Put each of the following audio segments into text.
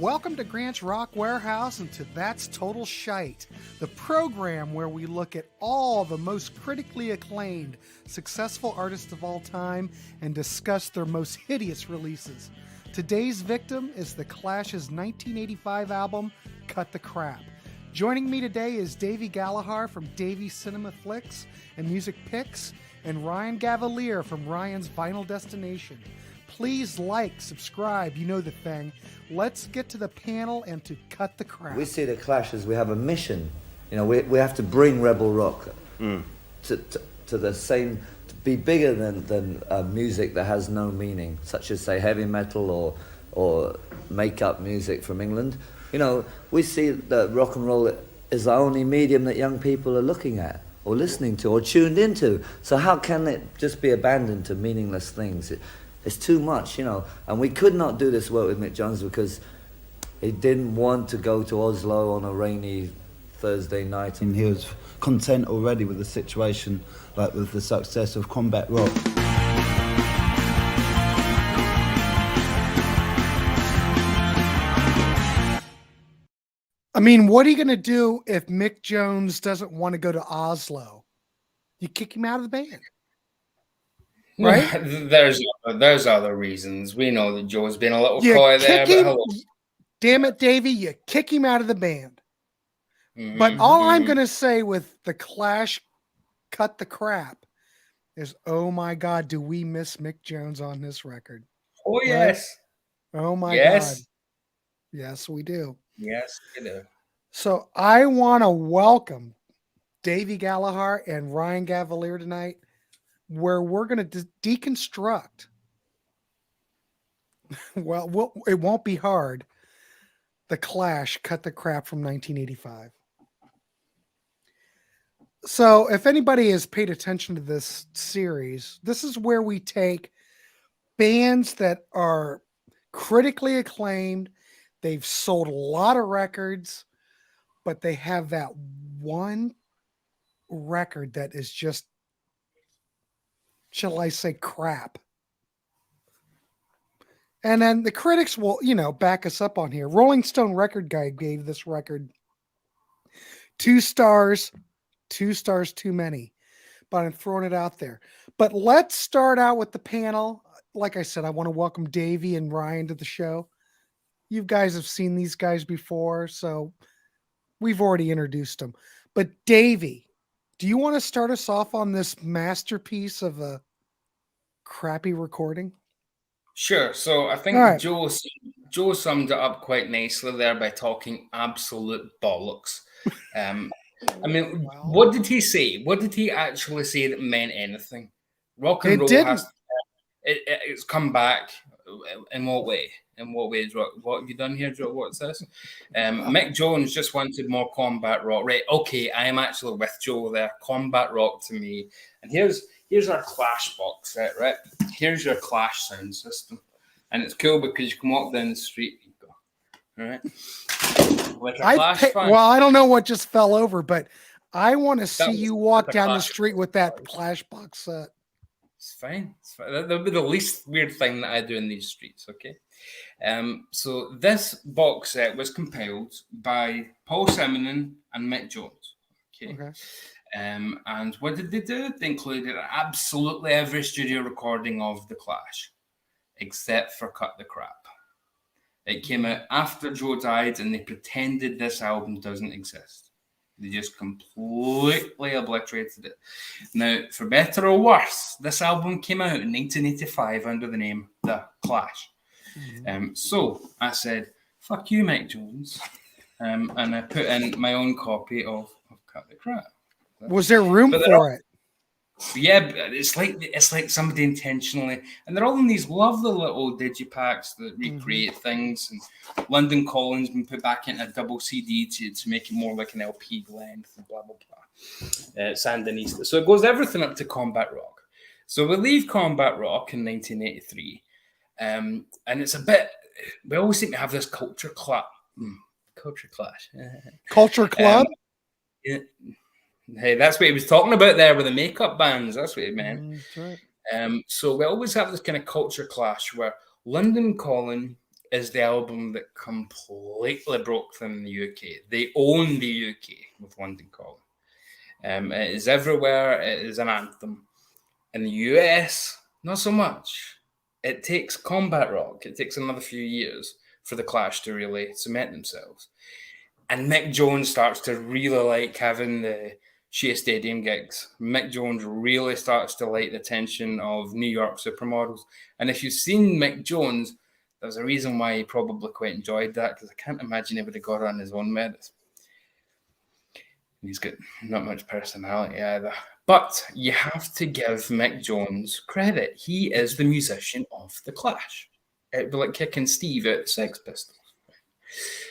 Welcome to Grant's Rock Warehouse and to That's Total Shite, the program where we look at all the most critically acclaimed, successful artists of all time and discuss their most hideous releases. Today's victim is The Clash's 1985 album, Cut the Crap. Joining me today is Davy Gallagher from Davy Cinema Flicks and Music Picks, and Ryan Gavalier from Ryan's Vinyl Destination. Please like, subscribe, you know the thing. Let's get to the panel and to cut the crap. We see the Clash as we have a mission. You know, we have to bring rebel rock to the same, to be bigger than music that has no meaning, such as, say, heavy metal or make-up music from England. You know, we see that rock and roll is the only medium that young people are looking at or listening to or tuned into. So how can it just be abandoned to meaningless things? It's too much, you know. And we could not do this work with Mick Jones because he didn't want to go to Oslo on a rainy Thursday night. And he was content already with the situation, like with the success of combat rock. I mean, what are you going to do if Mick Jones doesn't want to go to Oslo? You kick him out of the band. Right? There's other reasons. We know that Joe's been a little coy there. But hello. Damn it, Davey, you kick him out of the band. But all I'm going to say with the Clash Cut the Crap is, oh my God, do we miss Mick Jones on this record? Oh, yes. Right? Oh my God. Yes, we do. Yes, we do. So I want to welcome Davy Gallagher and Ryan Gavalier tonight, where we're going to deconstruct. Well, it won't be hard. The Clash Cut the Crap from 1985. So if anybody has paid attention to this series, this is where we take bands that are critically acclaimed. They've sold a lot of records, but they have that one record that is just, shall I say, crap. And then the critics will, back us up on here. Rolling Stone Record Guide gave this record 2 stars, 2 stars too many. But I'm throwing it out there. But let's start out with the panel. Like I said, I want to welcome Davy and Ryan to the show. You guys have seen these guys before, so we've already introduced them. But Davy, do you want to start us off on this masterpiece of a crappy recording? Sure. So I think right. Joe summed it up quite nicely there by talking absolute bollocks. I mean, what did he say? What did he actually say that meant anything? Rock and roll it's come back. In what way? In what ways? What have you done here, Joe? What's this? Mick Jones just wanted more combat rock. Right, okay, I am actually with Joe there. Combat rock to me. And here's our Clash box set, right? Here's your Clash sound system. And it's cool because you can walk down the street and go, all right? Like a Clash fan. Well, I don't know what just fell over, but I want to see you walk down the street with that Clash box set. It's fine. It's fine. That'll be the least weird thing that I do in these streets, okay? So this box set was compiled by Paul Simonon and Mick Jones, okay? And what did they do? They included absolutely every studio recording of The Clash, except for Cut the Crap. It came out after Joe died, and they pretended this album doesn't exist. They just completely obliterated it. Now, for better or worse, this album came out in 1985 under the name The Clash. So I said, fuck you, Mick Jones. And I put in my own copy of Cut the Crap. Was there room for it? Yeah, it's like somebody intentionally, and they're all in these lovely little digipacks that recreate things. And London Calling's been put back into a double CD to make it more like an LP length and blah blah blah. Sandinista. So it goes everything up to combat rock. So we leave combat rock in 1983, and it's a bit. We always seem to have this culture clash. Culture club. Yeah. Hey, that's what he was talking about there with the makeup bands. That's what he meant. Right. So we always have this kind of culture clash where London Calling is the album that completely broke them in the UK. They own the UK with London Calling. It is everywhere. It is an anthem. In the US, not so much. It takes combat rock. It takes another few years for the Clash to really cement themselves. And Mick Jones starts to really like having the Shea Stadium gigs. Mick Jones really starts to like the attention of New York supermodels. And if you've seen Mick Jones, there's a reason why he probably quite enjoyed that, because I can't imagine he would have got on his own merits. He's got not much personality either. But you have to give Mick Jones credit. He is the musician of The Clash. It'd be like kicking Steve out of the Sex Pistols.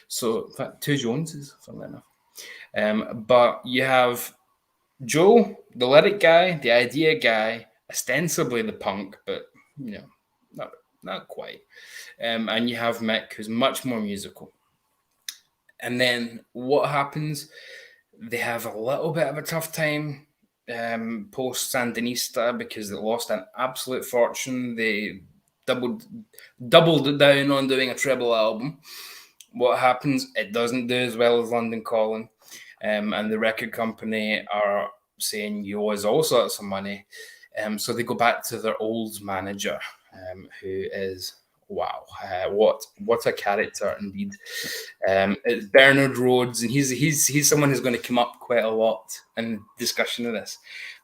So, in fact, two Joneses, funnily enough. But you have Joe, the lyric guy, the idea guy, ostensibly the punk, but, not quite. And you have Mick, who's much more musical. And then what happens? They have a little bit of a tough time post Sandinista because they lost an absolute fortune. They doubled it down on doing a treble album. What happens? It doesn't do as well as London Calling. And the record company are saying you owe us all sorts of money. So they go back to their old manager, who is, wow, what a character indeed. It's Bernard Rhodes, and he's someone who's going to come up quite a lot in discussion of this,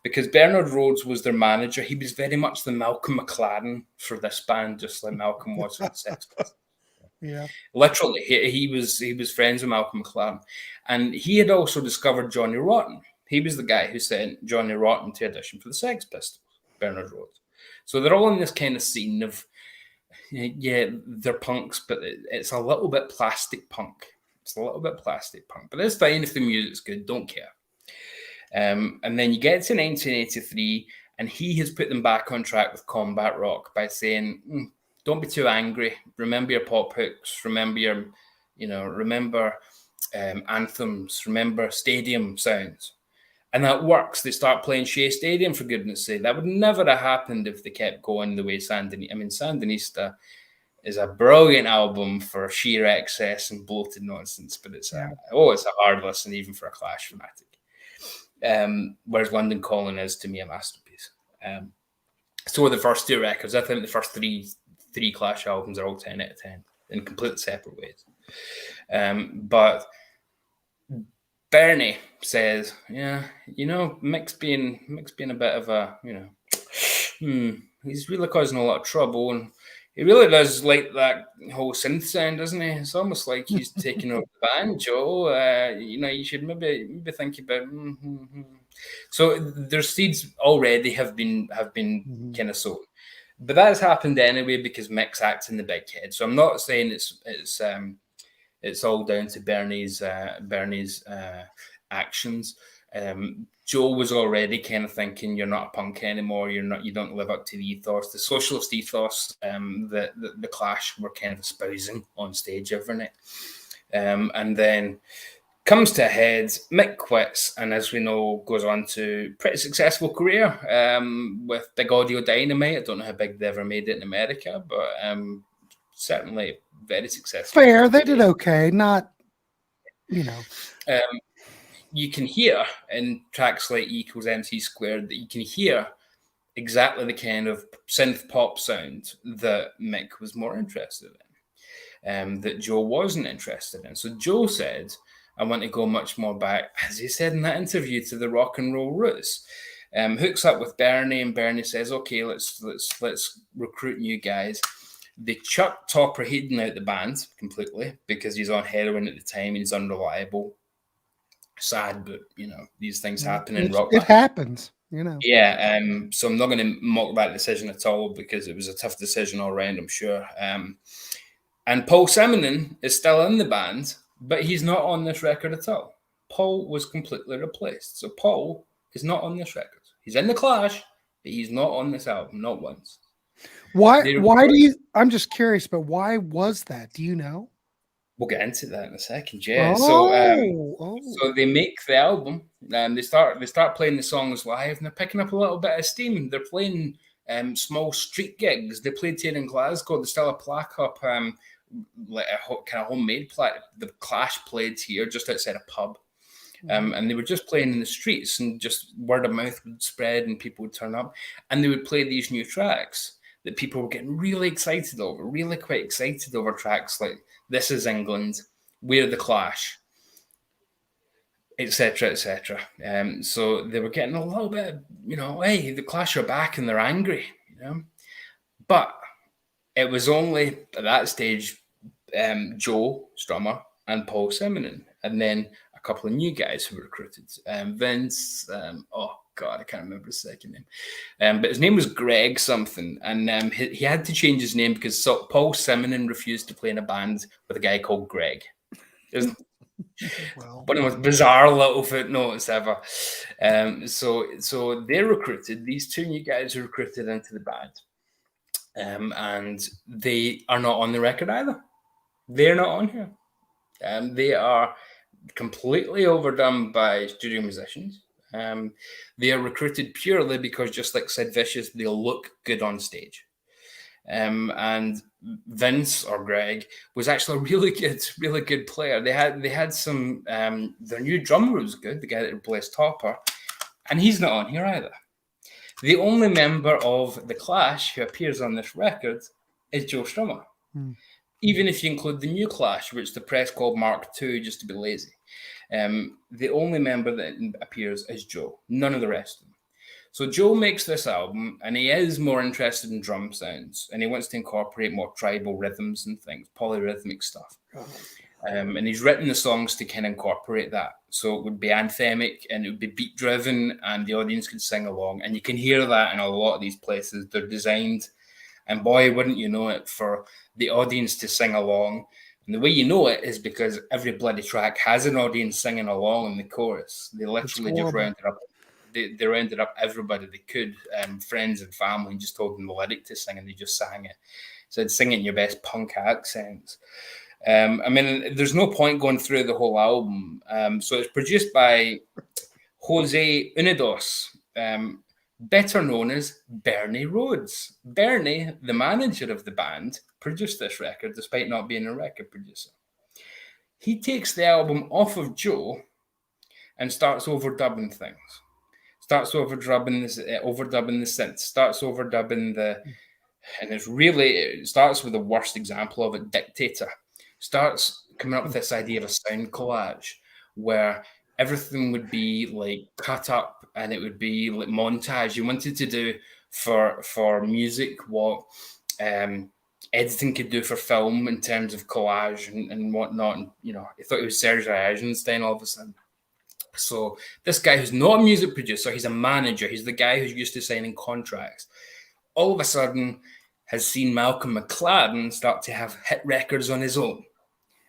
because Bernard Rhodes was their manager. He was very much the Malcolm McLaren for this band, just like Malcolm was for the Sex Pistols. Yeah, Literally, he was friends with Malcolm McLaren, and he had also discovered Johnny Rotten. He was the guy who sent Johnny Rotten to audition for the Sex Pistols, Bernard Rhodes. So they're all in this kind of scene of, yeah, they're punks, but it's a little bit plastic punk. But it's fine if the music's good, don't care. And then you get to 1983, and he has put them back on track with combat rock by saying, don't be too angry. Remember your pop hooks. Remember anthems. Remember stadium sounds. And that works. They start playing Shea Stadium, for goodness sake. That would never have happened if they kept going the way Sandinista. I mean, Sandinista is a brilliant album for sheer excess and bloated nonsense, but it's a hard listen even for a Clash fanatic. Whereas London Calling is, to me, a masterpiece. So are the first two records. I think the first three Clash albums are all 10 out of 10 in completely separate ways. But Bernie says, Mick's being a bit of a, he's really causing a lot of trouble, and he really does like that whole synth sound, doesn't he? It's almost like he's taking over the band, Joe. You should maybe think about. So their seeds already have been kind of sown, but that has happened anyway because Mick's acting the big head. So I'm not saying it's all down to Bernie's actions. Joe was already kind of thinking, you're not a punk anymore. You don't live up to the ethos, the socialist ethos that the Clash were kind of espousing on stage every night. And then comes to a head, Mick quits, and as we know, goes on to pretty successful career with Big Audio Dynamite. I don't know how big they ever made it in America, but certainly very successful. Fair, they did okay. Not, you can hear in tracks like E = MC Squared that you can hear exactly the kind of synth pop sound that Mick was more interested in, that Joe wasn't interested in. So Joe said, I want to go much more back, as he said in that interview, to the rock and roll roots. Hooks up with Bernie, and Bernie says, okay, let's recruit new guys. They chuck Topper Headon out the band completely because he's on heroin at the time and he's unreliable. Sad, but these things happen in rock. It happens, Yeah, so I'm not going to mock that decision at all because it was a tough decision all around, I'm sure. And Paul Simonon is still in the band, but he's not on this record at all. Paul was completely replaced. So Paul is not on this record. He's in the Clash, but he's not on this album, not once. Why do you? I'm just curious, but why was that? Do you know? We'll get into that in a second, yeah. So they make the album, and they start playing the songs live, and they're picking up a little bit of steam. They're playing small street gigs. They played here in Glasgow. There's still a plaque up like a kind of homemade play. The Clash played here just outside a pub. And they were just playing in the streets, and just word of mouth would spread and people would turn up, and they would play these new tracks that people were getting really excited over, really quite excited over tracks like This Is England, We're the Clash, etc., etc. So they were getting a little bit, hey, the Clash are back and they're angry, But it was only at that stage Joe Strummer and Paul Simonon, and then a couple of new guys who were recruited. Vince, oh God, I can't remember his second name. But his name was Greg something, and he had to change his name because Paul Simonon refused to play in a band with a guy called Greg. Well, one of the most bizarre little footnotes ever. So they recruited, these two new guys were recruited into the band. And they are not on the record either. They're not on here. They are completely overdone by studio musicians. They are recruited purely because, just like Sid Vicious, they'll look good on stage. And Vince, or Greg, was actually a really good player. They had some. Their new drummer was good, the guy that replaced Topper, and he's not on here either. The only member of the Clash who appears on this record is Joe Strummer. Even if you include the new Clash, which the press called Mark II, just to be lazy. The only member that appears is Joe, none of the rest of them. So Joe makes this album, and he is more interested in drum sounds, and he wants to incorporate more tribal rhythms and things, polyrhythmic stuff. And he's written the songs to kind of incorporate that. So it would be anthemic, and it would be beat driven, and the audience could sing along. And you can hear that in a lot of these places. They're designed, and boy, wouldn't you know it, for the audience to sing along. And the way you know it is because every bloody track has an audience singing along in the chorus. They literally just rounded up. They rounded up everybody they could, friends and family, and just told them the lyric to sing, and they just sang it. Said, sing it in your best punk accents. I mean, there's no point going through the whole album. So it's produced by Jose Unidos, better known as Bernie Rhodes. Bernie, the manager of the band, produced this record despite not being a record producer. He takes the album off of Joe and starts overdubbing things. Starts overdubbing the synth. Starts overdubbing and it starts with the worst example of it, Dictator. Starts coming up with this idea of a sound collage where everything would be like cut up and it would be like montage. You wanted to do for music what editing could do for film in terms of collage and whatnot. And, I thought it was Serge Eisenstein all of a sudden. So this guy who's not a music producer, he's a manager. He's the guy who's used to signing contracts. All of a sudden has seen Malcolm McLaren start to have hit records on his own.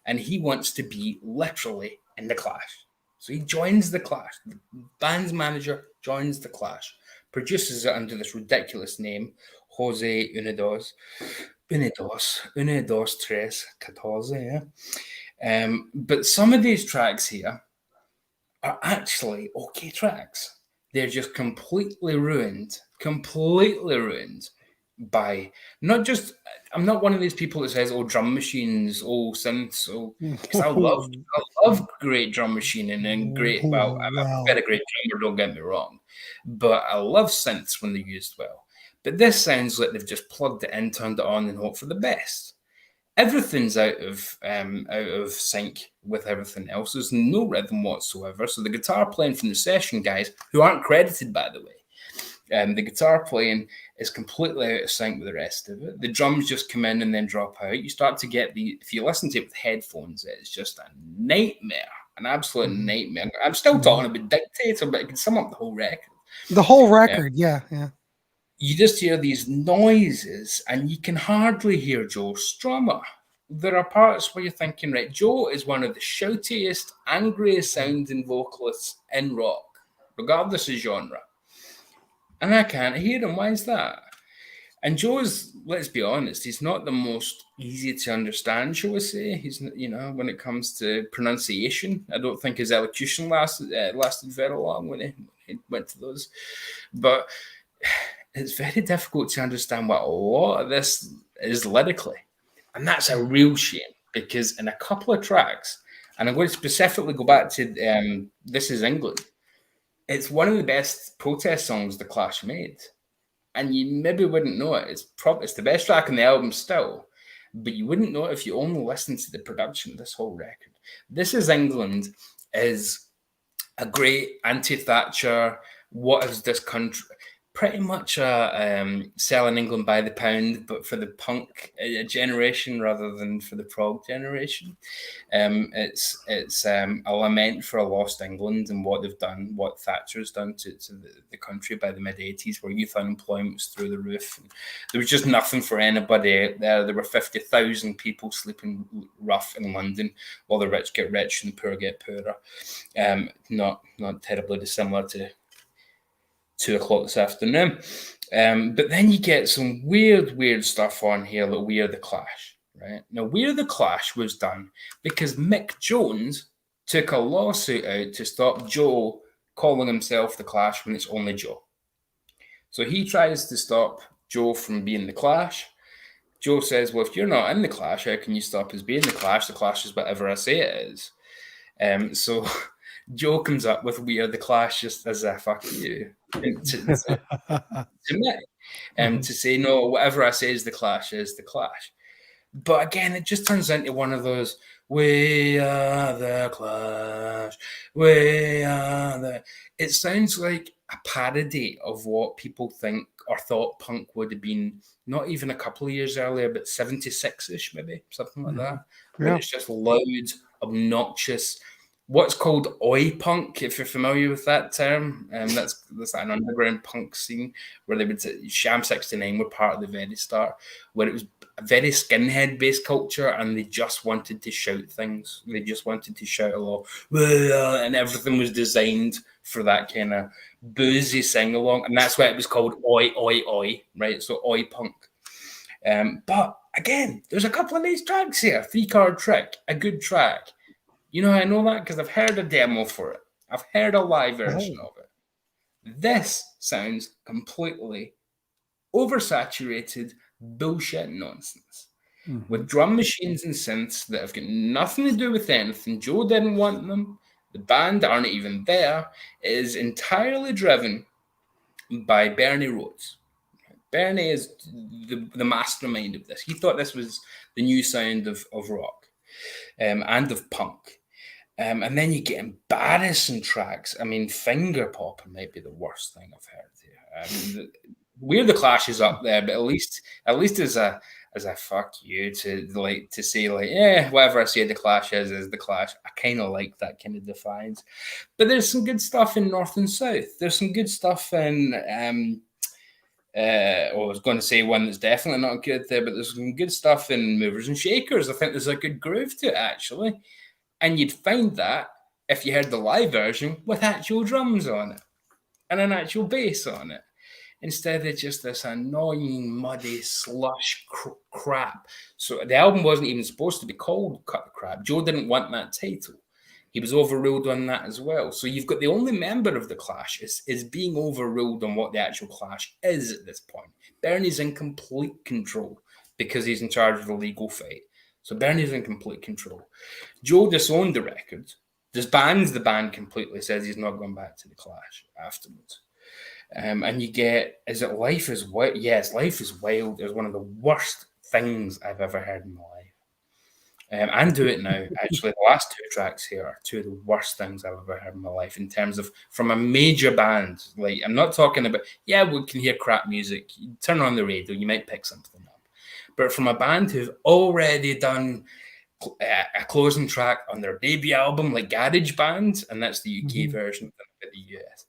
And he wants to be literally in the Clash. So he joins the Clash. The band's manager joins the Clash, produces it under this ridiculous name, Jose Unidos. Une, dos, tres, 14, yeah. But some of these tracks here are actually okay tracks. They're just completely ruined by not just. I'm not one of these people that says, "Oh, drum machines, oh, synths," because I love great drum machining and great. Well, I've got a great drummer. Don't get me wrong, but I love synths when they're used well. But this sounds like they've just plugged it in, turned it on, and hoped for the best. Everything's out of sync with everything else. There's no rhythm whatsoever. So the guitar playing from the session guys, who aren't credited, by the way, the guitar playing is completely out of sync with the rest of it. The drums just come in and then drop out. You start to get if you listen to it with headphones, it's just a nightmare, an absolute nightmare. I'm still talking about Dictator, but it can sum up the whole record. The whole record, yeah. You just hear these noises and you can hardly hear Joe Strummer. There are parts where you're thinking, right, Joe is one of the shoutiest, angriest sounding vocalists in rock, regardless of genre. And I can't hear him. Why is that? And Joe's, let's be honest, he's not the most easy to understand, shall we say. He's, when it comes to pronunciation, I don't think his elocution lasted very long when he went to those. But it's very difficult to understand what a lot of this is lyrically. And that's a real shame, because in a couple of tracks, and I'm going to specifically go back to This Is England, it's one of the best protest songs the Clash made. And you maybe wouldn't know it. It's the best track on the album still, but you wouldn't know it if you only listened to the production of this whole record. This Is England is a great anti-Thatcher, what is this country, pretty much selling England by the pound, but for the punk generation rather than for the prog generation. It's a lament for a lost England and what they've done, what Thatcher's done to the country by the mid-80s, where youth unemployment was through the roof. And there was just nothing for anybody out there. There were 50,000 people sleeping rough in London, while the rich get rich and the poor get poorer. Not terribly dissimilar to 2:00 this afternoon. But then you get some weird stuff on here, like We Are the Clash, right? Now, We Are the Clash was done because Mick Jones took a lawsuit out to stop Joe calling himself the Clash when it's only Joe. So he tries to stop Joe from being the Clash. Joe says, well, if you're not in the Clash, how can you stop us being the Clash? The Clash is whatever I say it is. So Joe comes up with We Are the Clash just as a fuck you. To say, no, whatever I say is the Clash is the Clash. But again, it just turns into one of those, we are the Clash, we are the... It sounds like a parody of what people think or thought punk would have been, not even a couple of years earlier, but 76-ish maybe, something like that. Yeah. It's just loud, obnoxious, what's called oi punk, if you're familiar with that term. That's an underground punk scene where they would say Sham 69 were part of the very start, where it was a very skinhead based culture and they just wanted to shout things. They just wanted to shout along, and everything was designed for that kind of boozy sing along, and that's why it was called oi oi oi, right? So oi punk. But again, there's a couple of these tracks here. 3 Card Trick, a good track. You know how I know that? Because I've heard a demo for it. I've heard a live version of it. This sounds completely oversaturated bullshit nonsense. With drum machines and synths that have got nothing to do with anything. Joe didn't want them. The band aren't even there. It is entirely driven by Bernie Rhodes. Bernie is the mastermind of this. He thought this was the new sound of rock and of punk. And then you get embarrassing tracks. I mean, Finger Popping might be the worst thing I've heard here. We're the Clash is up there, but at least as a fuck you to say like, yeah, whatever I say the Clash is the Clash. I kind of like that kind of defiance. But there's some good stuff in North and South. There's some good stuff in I was going to say one that's definitely not good there, but there's some good stuff in Movers and Shakers. I think there's a good groove to it, actually. And you'd find that if you heard the live version with actual drums on it and an actual bass on it, instead of just this annoying, muddy, slush crap. So the album wasn't even supposed to be called Cut the Crap. Joe didn't want that title. He was overruled on that as well. So you've got the only member of the Clash is being overruled on what the actual Clash is at this point. Bernie's in complete control because he's in charge of the legal fight. So Bernie's in complete control. Joe disowned the record. Disbands the band completely, says he's not going back to the Clash afterwards. And you get, is it Life is Wild? Yes, Life is Wild is one of the worst things I've ever heard in my life. And Do It Now, actually, the last 2 tracks here are 2 of the worst things I've ever heard in my life in terms of from a major band. Like, I'm not talking about, yeah, we can hear crap music. You turn on the radio, you might pick something up. But from a band who've already done a closing track on their debut album, like Garage Band, and that's the UK version of the US.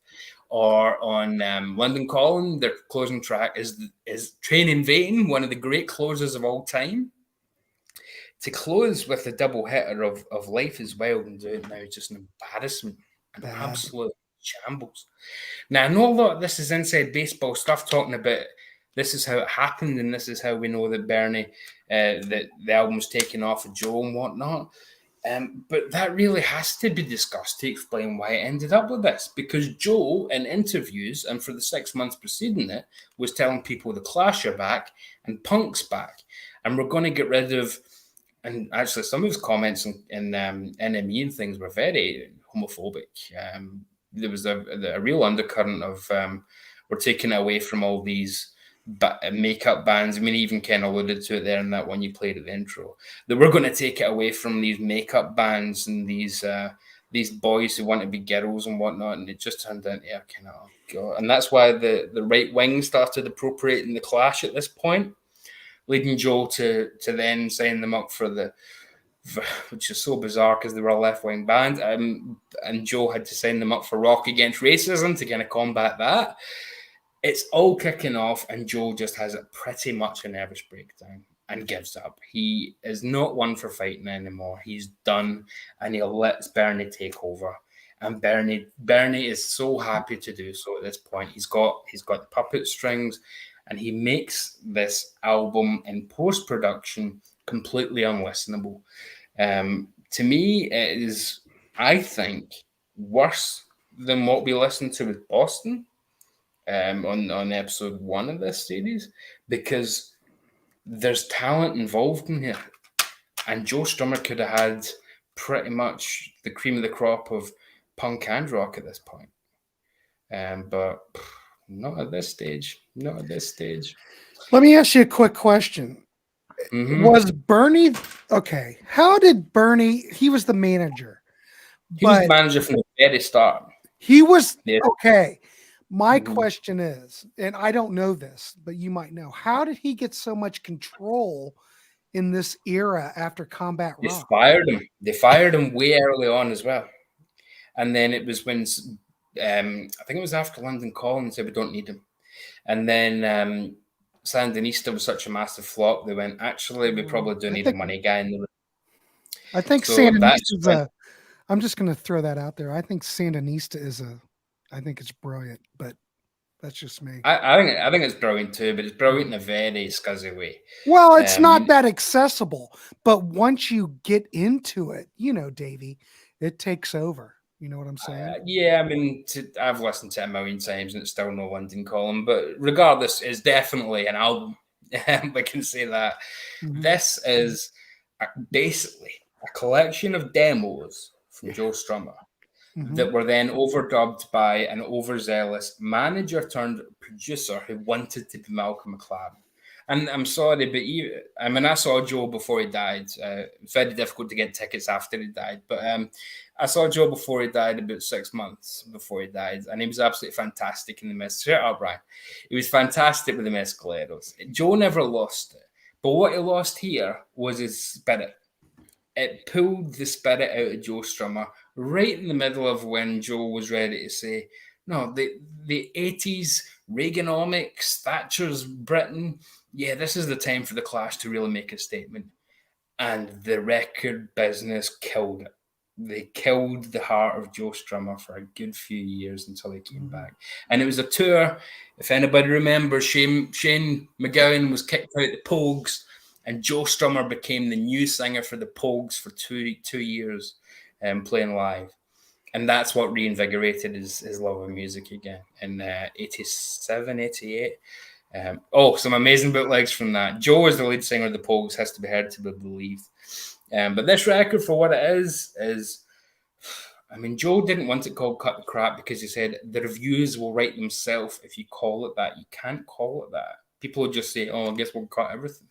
Or on London Calling, their closing track is Train in Vain, one of the great closers of all time. To close with a double hitter of Life is Wild and Do It Now is just an embarrassment, an absolute shambles. Now, I know a lot of this is inside baseball stuff, talking about this is how it happened and this is how we know that Bernie, that the album was taken off of Joe and whatnot. But that really has to be discussed to explain why it ended up with this. Because Joe, in interviews and for the 6 months preceding it, was telling people the Clash are back and punk's back. and we're going to get rid of. And actually, some of his comments in NME and things were very homophobic. There was a real undercurrent of we're taking it away from all these makeup bands. I mean, even Ken alluded to it there in that one you played at the intro. That we're going to take it away from these makeup bands and these boys who want to be girls and whatnot. And it just turned into a kind of, oh God. And that's why the right wing started appropriating the Clash at this point, leading Joe to then sign them up for which is so bizarre because they were a left-wing band, and Joe had to sign them up for Rock Against Racism to kind of combat that. It's all kicking off, and Joe just has pretty much a nervous breakdown and gives up. He is not one for fighting anymore. He's done, and he lets Bernie take over. And Bernie is so happy to do so at this point. He's got the puppet strings, and he makes this album in post-production completely unlistenable. To me, it is, I think, worse than what we listened to with Boston on episode 1 of this series, because there's talent involved in here. And Joe Strummer could have had pretty much the cream of the crop of punk and rock at this point. But not at this stage. Not at this stage. Let me ask you a quick question. Mm-hmm. Was Bernie okay? How did Bernie? He was the manager. He was the manager from the very start. He was yeah. Okay. My question is, and I don't know this, but you might know, how did he get so much control in this era after Combat Rock? They fired him way early on as well. And then it was when I think it was after London Calling said we don't need him. And then Sandinista was such a massive flop, they went, actually, we probably do need a money guy in the room. I think so Sandinista I'm just going to throw that out there. I think Sandinista I think it's brilliant, but that's just me. I think it's brilliant too, but it's brilliant in a very scuzzy way. Well, it's not that accessible, but once you get into it, Davy, it takes over. You know what I'm saying? Yeah, I mean, I've listened to it a million times and it's still no London Calling, but regardless, it's definitely an album. We can say that. Mm-hmm. This is basically a collection of demos from Joe Strummer that were then overdubbed by an overzealous manager turned producer who wanted to be Malcolm McLaren. And I'm sorry, but I saw Joe before he died. It's very difficult to get tickets after he died. But I saw Joe before he died, about 6 months before he died. And he was absolutely fantastic in the Mess. Shut up, Ryan. He was fantastic with the Mescaleros. Joe never lost it. But what he lost here was his spirit. It pulled the spirit out of Joe Strummer right in the middle of when Joe was ready to say, no, the 80s, Reaganomics, Thatcher's Britain, yeah, this is the time for the Clash to really make a statement. And the record business killed it. They killed the heart of Joe Strummer for a good few years until he came back. And it was a tour. If anybody remembers, Shane McGowan was kicked out the Pogues, and Joe Strummer became the new singer for the Pogues for two years, playing live. And that's what reinvigorated his love of music again in 87, 88. Some amazing bootlegs from that. Joe is the lead singer of the Pogues, has to be heard to be believed. But this record, for what it is, I mean, Joe didn't want it called Cut the Crap because he said the reviews will write themselves if you call it that. You can't call it that. People will just say, I guess we'll cut everything.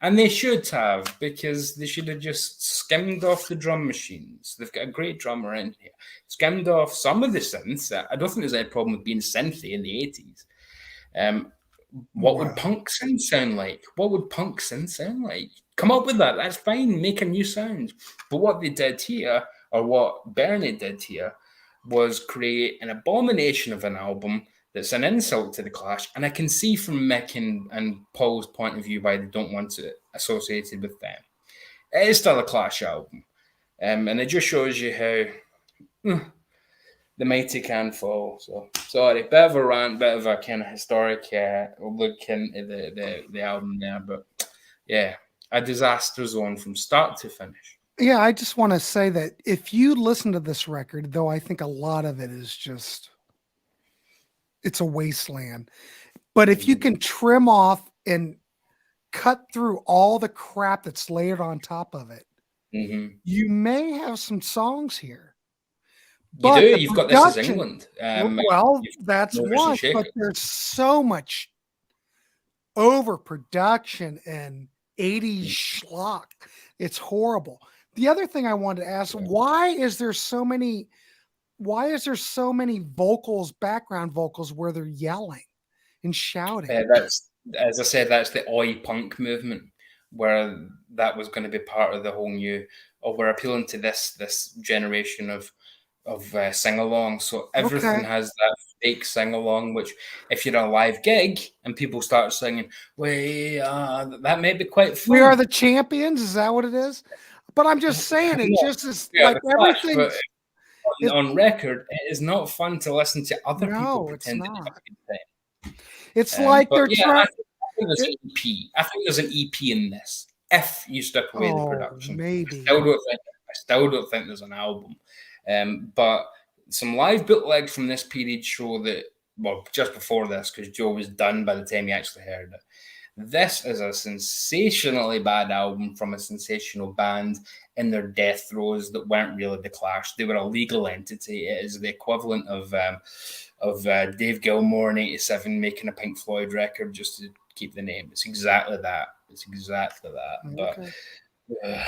And they should have, because they should have just skimmed off the drum machines. They've got a great drummer in here. Skimmed off some of the synths. I don't think there's any problem with being synthy in the 80s. What would punk synth sound like? What would punk synth sound like? Come up with that. That's fine. Make a new sound. But what they did here, or what Bernie did here, was create an abomination of an album that's an insult to the Clash. And I can see from Mick and Paul's point of view why they don't want it associated with them. It is still a Clash album. And it just shows you how the mighty can fall. So, sorry, bit of a rant, bit of a kind of historic look into the album there. But, yeah, a disaster zone from start to finish. Yeah, I just want to say that if you listen to this record, though I think a lot of it is just... it's a wasteland. But if you can trim off and cut through all the crap that's layered on top of it, Mm-hmm. you may have some songs here. You But do. the You've got This Is production, England. well, You've that's got Movers one, and but Shakers. there's so much overproduction and 80s schlock. It's horrible. The other thing I wanted to ask, why is there so many vocals, background vocals where they're yelling and shouting? That's, as I said, that's the oi punk movement, where that was going to be part of the whole new, or we're appealing to this generation of sing along. So everything Okay. has that fake sing along, which if you're at a live gig and people start singing, that may be quite fun. We Are the Champions. Is that what it is? But I'm just saying, it just is like everything. On record, it is not fun to listen to other people pretending to have a good time. It's like they're trying. I think there's an EP. I think there's an EP in this. If you strip away the production, maybe. I still don't think there's an album. But some live bootlegs from this period show that, well, just before this, because Joe was done by the time he actually heard it. This is a sensationally bad album from a sensational band in their death throes that weren't really the Clash. They were a legal entity. It is the equivalent of Dave Gilmour in '87 making a Pink Floyd record just to keep the name. It's exactly that. Okay. But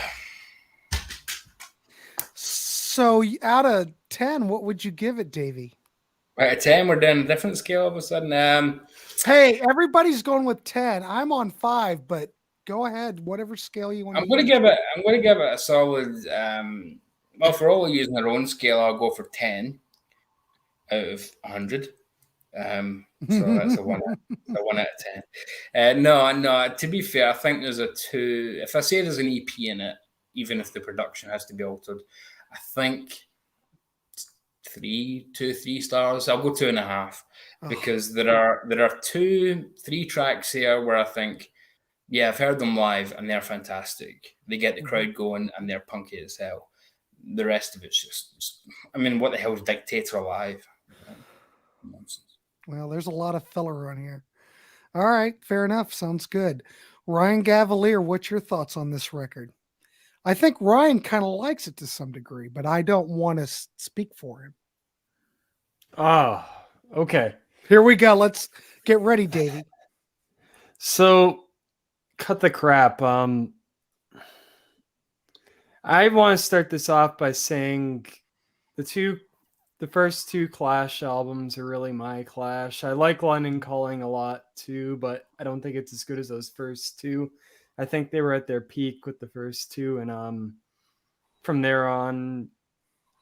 So out of 10, what would you give it, Davy? Out of 10, we're doing a different scale all of a sudden. Hey, everybody's going with 10. I'm on 5, but go ahead, whatever scale you want. I'm going to give it a solid. Well, for all using their own scale, I'll go for 10 out of 100. So that's a 1 out of 10. No. To be fair, I think there's a 2. If I say there's an EP in it, even if the production has to be altered, I think 3 stars. I'll go 2.5 because there are 2-3 tracks here where I think, yeah, I've heard them live and they're fantastic. They get the crowd going and they're punky as hell. The rest of it's just I mean, what the hell is Dictator live? Nonsense. Well, there's a lot of filler on here. All right, fair enough. Sounds good. Ryan Gavalier, what's your thoughts on this record? I think Ryan kind of likes it to some degree, but I don't want to speak for him. Okay. Here we go. Let's get ready, Davey. So, cut the crap. I want to start this off by saying the first 2 Clash albums are really my Clash. I like London Calling a lot too, but I don't think it's as good as those first 2. I think they were at their peak with the first 2, and from there on,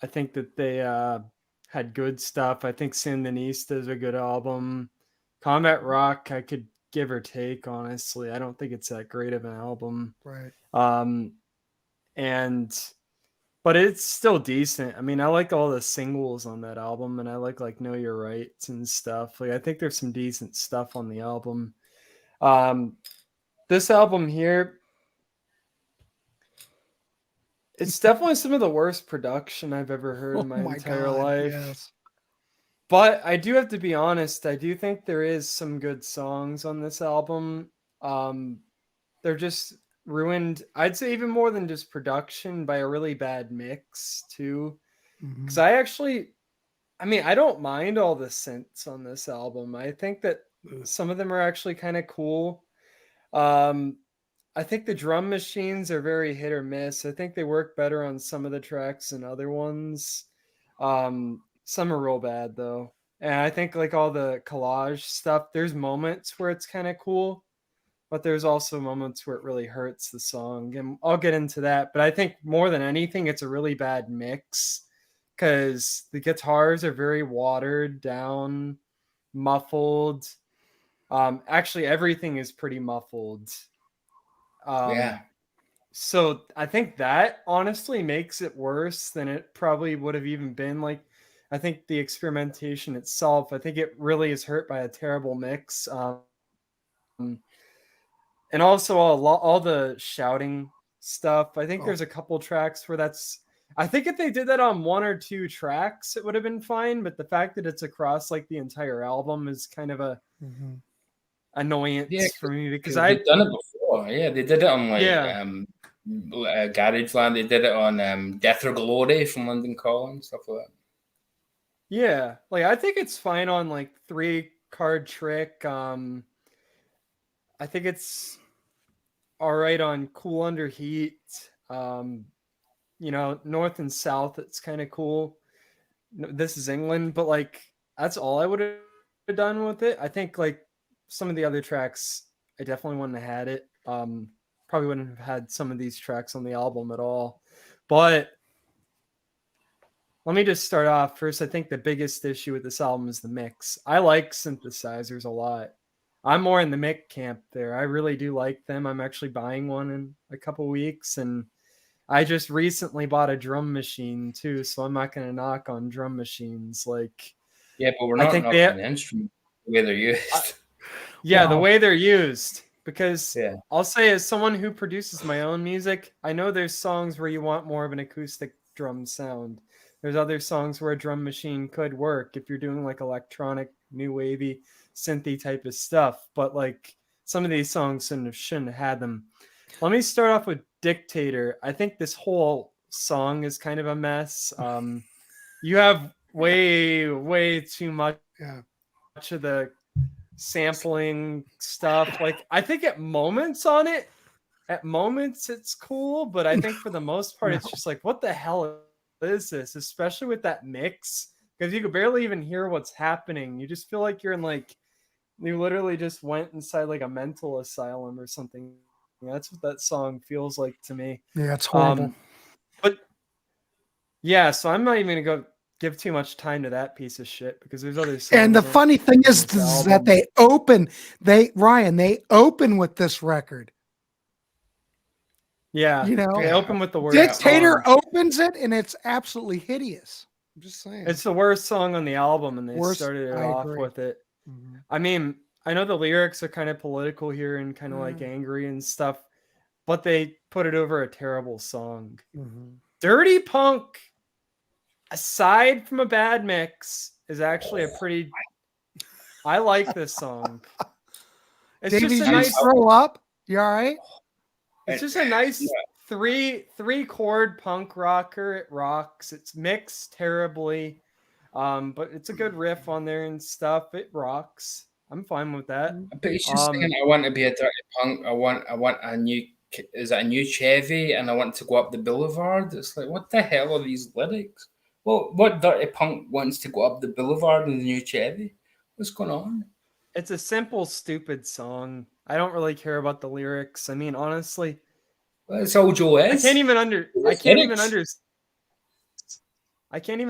I think that they had good stuff. I think Sandinista is a good album. Combat Rock, I could give or take, honestly. I don't think it's that great of an album. Right. But it's still decent. I mean, I like all the singles on that album, and I like Know Your Rights and stuff. Like, I think there's some decent stuff on the album. This album here, it's definitely some of the worst production I've ever heard in my entire life. Yes. But I do have to be honest. I do think there is some good songs on this album. They're just ruined, I'd say, even more than just production, by a really bad mix too. Because I don't mind all the synths on this album. I think that some of them are actually kind of cool. I think the drum machines are very hit or miss. I think they work better on some of the tracks than other ones. Some are real bad though. And I think like all the collage stuff, there's moments where it's kind of cool, but there's also moments where it really hurts the song. And I'll get into that. But I think more than anything, it's a really bad mix because the guitars are very watered down, muffled. Actually, everything is pretty muffled. So I think that honestly makes it worse than it probably would have even been. Like, I think the experimentation itself, I think it really is hurt by a terrible mix. And also all the shouting stuff. I think there's a couple tracks where I think if they did that on 1 or 2 tracks, it would have been fine. But the fact that it's across like the entire album is kind of a annoyance for me, because I've done it before. Oh yeah, they did it on like Yeah. Garageland. They did it on Death or Glory from London Calling, stuff like that. Yeah, like I think it's fine on like 3 Card Trick. I think it's all right on Cool Under Heat. North and South, it's kind of cool. This is England, but like that's all I would have done with it. I think like some of the other tracks, I definitely wouldn't have had it. Probably wouldn't have had some of these tracks on the album at all. But let me just start off first. I think the biggest issue with this album is the mix. I like synthesizers a lot. I'm more in the mic camp there. I really do like them. I'm actually buying one in a couple weeks, and I just recently bought a drum machine too, so I'm not going to knock on drum machines. Like, Yeah, but we're I not think knocking the instrument the way they're used. yeah, the Wow. way they're used. Because Yeah. I'll say, as someone who produces my own music, I know there's songs where you want more of an acoustic drum sound. There's other songs where a drum machine could work if you're doing like electronic, new wavy, synthy type of stuff. But like some of these songs shouldn't have had them. Let me start off with Dictator. I think this whole song is kind of a mess. You have way too much Yeah. of the sampling stuff. Like I think at moments it's cool, but I think for the most part it's just like, what the hell is this? Especially with that mix, because you could barely even hear what's happening. You just feel like you're in like, you literally just went inside like a mental asylum or something. That's what that song feels like to me. Yeah, it's horrible. But yeah, so I'm not even gonna go give too much time to that piece of shit because there's other songs. And the funny thing is that they open with this record. Yeah, You know, they open with the worst Dictator song. opens it and it's absolutely hideous. I'm just saying. It's the worst song on the album, and they Worst, started it I off agree. with it. Mm-hmm. I mean, I know the lyrics are kind of political here and kind of like angry and stuff, but they put it over a terrible song. Mm-hmm. Dirty Punk, aside from a bad mix, is actually a pretty. I like this song. It's Davey, just a did you nice. throw up? You all right? It's just a nice three chord punk rocker. It rocks. It's mixed terribly, but it's a good riff on there and stuff. It rocks. I'm fine with that. But he's just saying, I want to be a dirty punk. I want a new. Is it a new Chevy? And I want to go up the boulevard. It's like, what the hell are these lyrics? Well, what dirty punk wants to go up the boulevard in the new Chevy? What's going on? It's a simple, stupid song. I don't really care about the lyrics. I mean, honestly, well, that's all Joe is. I can't even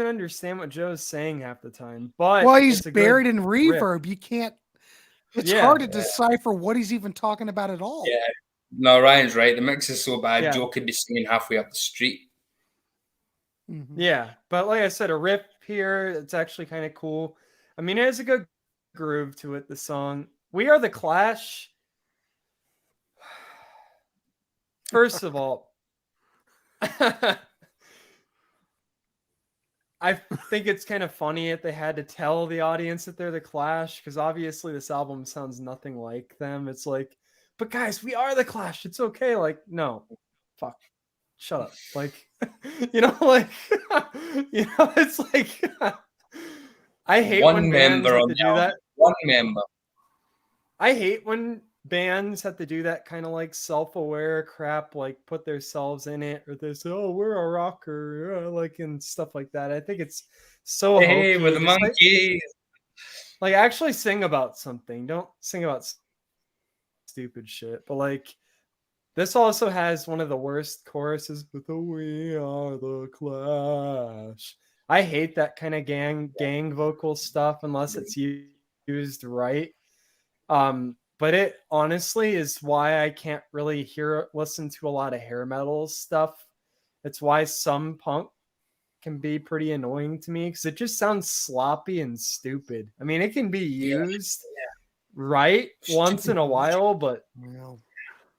understand what Joe's saying half the time. But well, he's buried in reverb. Riff. You can't. It's hard to decipher what he's even talking about at all. Yeah. No, Ryan's right. The mix is so bad. Yeah. Joe could be singing halfway up the street. Mm-hmm. Yeah, but like I said, a riff here. It's actually kind of cool. I mean, it has a good groove to it. The song "We Are the Clash." First of all, I think it's kind of funny that they had to tell the audience that they're the Clash, because obviously this album sounds nothing like them. It's like, but guys, we are the Clash. It's okay. Like, no, fuck, shut up. Like, it's like, I hate when bands have to do that. One member. I hate when bands have to do that kind of like self-aware crap, like put themselves in it, or they say, "Oh, we're a rocker," like, and stuff like that. I think it's so hey, hokey. with the monkeys. Like actually sing about something. Don't sing about stupid shit. But like, this also has one of the worst choruses, but the "We Are the Clash." I hate that kind of gang vocal stuff unless it's used right. But it honestly is why I can't really listen to a lot of hair metal stuff. It's why some punk can be pretty annoying to me, because it just sounds sloppy and stupid. I mean, it can be used right once in a while, but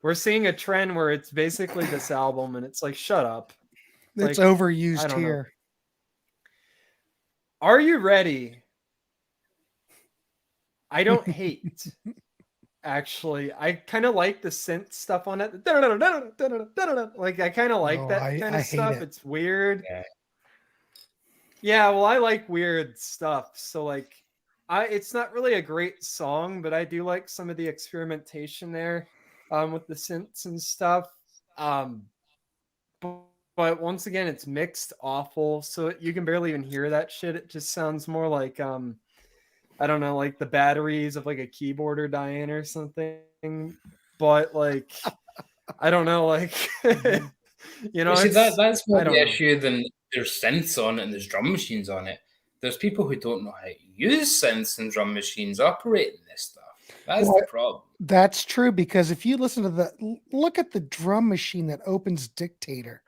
we're seeing a trend where it's basically this album and it's like, shut up. It's like, overused here. Are you ready? I don't hate. actually. I kind of like the synth stuff on it. Like I kind of like Oh, that kind I of hate stuff. it. It's weird. Yeah. Yeah, well, I like weird stuff. So like it's not really a great song, but I do like some of the experimentation there with the synths and stuff. Um but once again, it's mixed awful. So you can barely even hear that shit. It just sounds more like I don't know, like the batteries of like a keyboard are dying or something. But like I don't know, like you know, Well, see, it's that's more I the don't know. issue than there's synths on it and there's drum machines on it. There's people who don't know how to use synths and drum machines operating this stuff. That's Well, the problem. that's true, because if you listen to look at the drum machine that opens Dictator.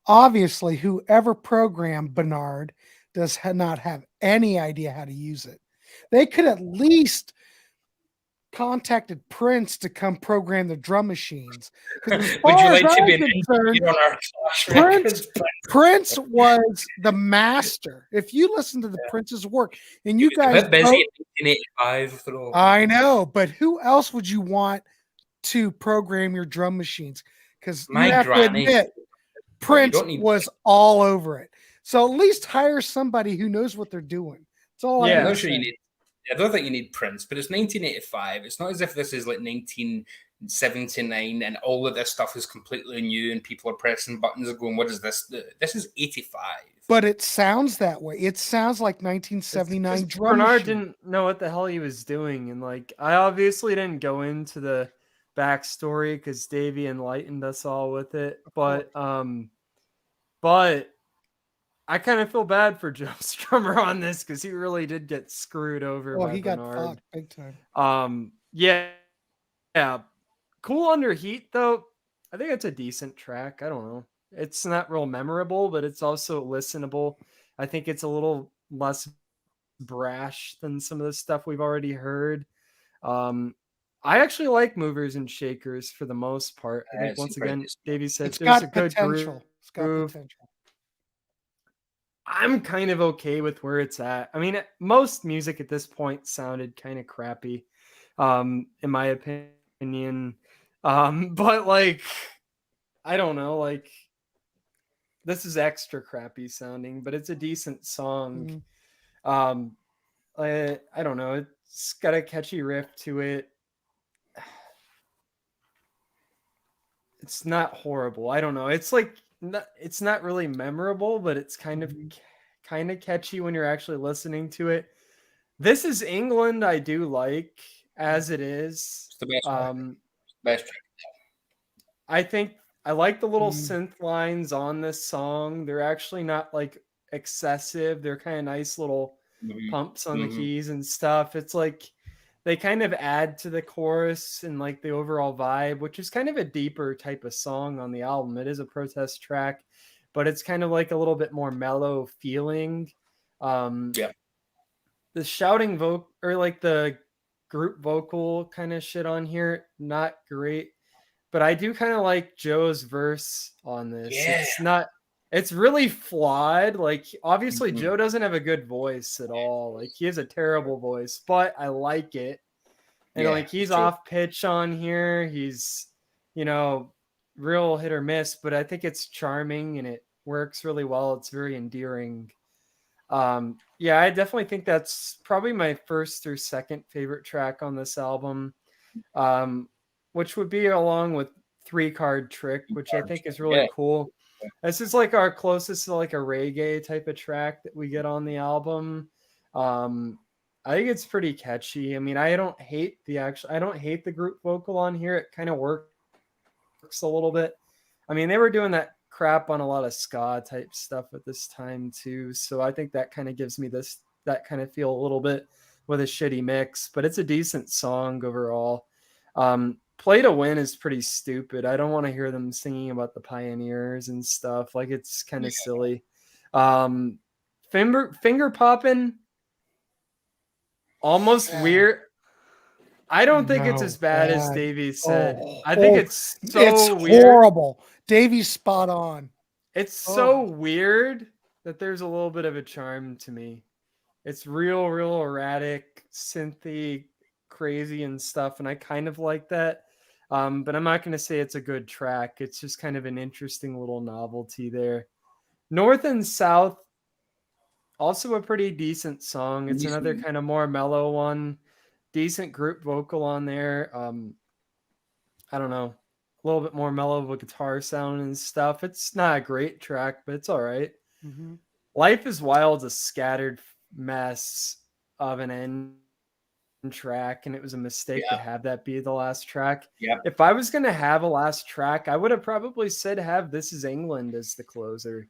Obviously, whoever programmed Bernard does not have any idea how to use it. They could at least contacted Prince to come program the drum machines. Because as Would you far as like to be I'm an concerned, engineer on our Clash Prince records? Prince was the master. If you listen to the Prince's work, and you He was a guys bit busy know, in 1985 though. I know, but who else would you want to program your drum machines? Because you My have to granny. admit, Well, you Prince don't need was all over it. So at least hire somebody who knows what they're doing. That's all I Yeah. I'm gotta not sure you say. need. I don't think you need Prince, but it's 1985. It's not as if this is like 1979 and all of this stuff is completely new and people are pressing buttons and going, "What is this?" This is 85. But it sounds that way. It sounds like 1979 'Cause drum Bernard machine. didn't know what the hell he was doing, and like I obviously didn't go into the backstory because Davy enlightened us all with it. But I kind of feel bad for Joe Strummer on this because he really did get screwed over Well, by he got Bernard. fucked big time. Yeah, Cool Under Heat though. I think it's a decent track. I don't know. It's not real memorable, but it's also listenable. I think it's a little less brash than some of the stuff we've already heard. I actually like Movers and Shakers for the most part. I think It's once incredibly again, small. Davey said It's there's a got good potential. It's got groove. potential. I'm kind of okay with where it's at. I mean, most music at this point sounded kind of crappy, in my opinion. But like, I don't know, like this is extra crappy sounding, but it's a decent song. I don't know. It's got a catchy riff to it. It's not horrible. I don't know. It's like it's not really memorable, but it's kind of catchy when you're actually listening to it. This Is England I do like as it is. It's the best track. Best track. I think I like the little synth lines on this song. They're actually not like excessive. They're kind of nice little pumps on the keys and stuff. It's like they kind of add to the chorus and like the overall vibe, which is kind of a deeper type of song on the album. It is a protest track, but it's kind of like a little bit more mellow feeling. Yeah. The shouting vocal or like the group vocal kind of shit on here, not great. But I do kind of like Joe's verse on this. Yeah. It's really flawed. Like obviously Joe doesn't have a good voice at all. Like he has a terrible voice, but I like it. And like he's off pitch on here. He's, real hit or miss, but I think it's charming and it works really well. It's very endearing. Yeah, I definitely think that's probably my first or second favorite track on this album. Which would be along with 3-Card Trick, which I think is really cool. This is like our closest to like a reggae type of track that we get on the album. I think it's pretty catchy. I mean, I don't hate the group vocal on here. It kind of works a little bit. I mean, they were doing that crap on a lot of ska type stuff at this time too. So I think that kind of gives me that kind of feel a little bit with a shitty mix, but it's a decent song overall. Play to Win is pretty stupid. I don't want to hear them singing about the pioneers and stuff. Like it's kind of silly. Finger Poppin', almost weird. I don't think it's as bad as Davey said. I think it's weird. Horrible. Davey's spot on. It's so weird that there's a little bit of a charm to me. It's real erratic, synthy, crazy and stuff, and I kind of like that. But I'm not going to say it's a good track. It's just kind of an interesting little novelty there. North and South, also a pretty decent song. It's another kind of more mellow one. Decent group vocal on there. I don't know, a little bit more mellow of a guitar sound and stuff. It's not a great track, but it's all right. Mm-hmm. Life is Wild's a scattered mess of an end track, and it was a mistake to have that be the last track. Yeah. If I was going to have a last track, I would have probably said have This Is England as the closer.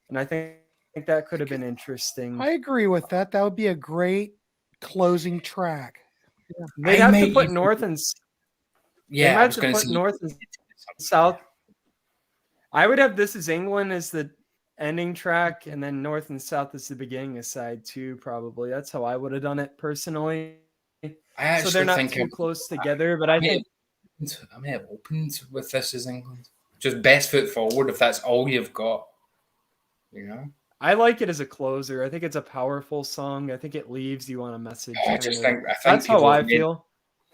And I think that could have been interesting. I agree with that. That would be a great closing track. Yeah. They'd have to put North and North and South. I would have This Is England as the ending track, and then North and South is the beginning aside too, probably. That's how I would have done it personally. So they're not too close together, but I think I may have opened with This Is England. Just best foot forward if that's all you've got. You know? I like it as a closer. I think it's a powerful song. I think it leaves you on a message. I think that's how I feel.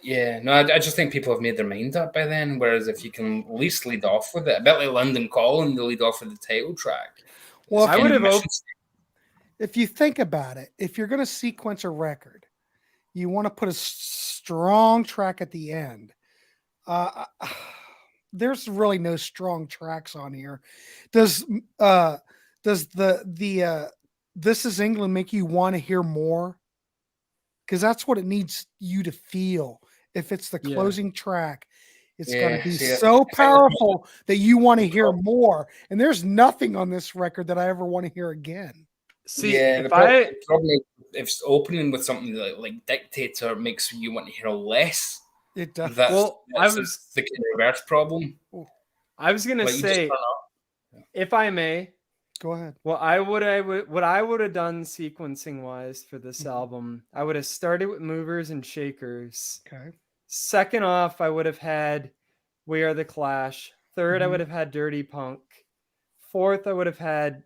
Yeah, no, I just think people have made their mind up by then. Whereas if you can at least lead off with it, a bit like London Calling, they lead off with the title track. Well, I would have. If you think about it, if you're going to sequence a record, you want to put a strong track at the end. There's really no strong tracks on here. Does the This Is England make you want to hear more? Because that's what it needs you to feel. If it's the closing track, it's going to be so powerful that you want to hear more. And there's nothing on this record that I ever want to hear again. See, the problem if it's opening with something like Dictator makes you want to hear less. It does. That's the reverse problem. I was going to say, if I may, go ahead. What I would have done sequencing wise for this album, I would have started with Movers and Shakers. Okay. Second off, I would have had We Are the Clash. Third, I would have had Dirty Punk. Fourth, I would have had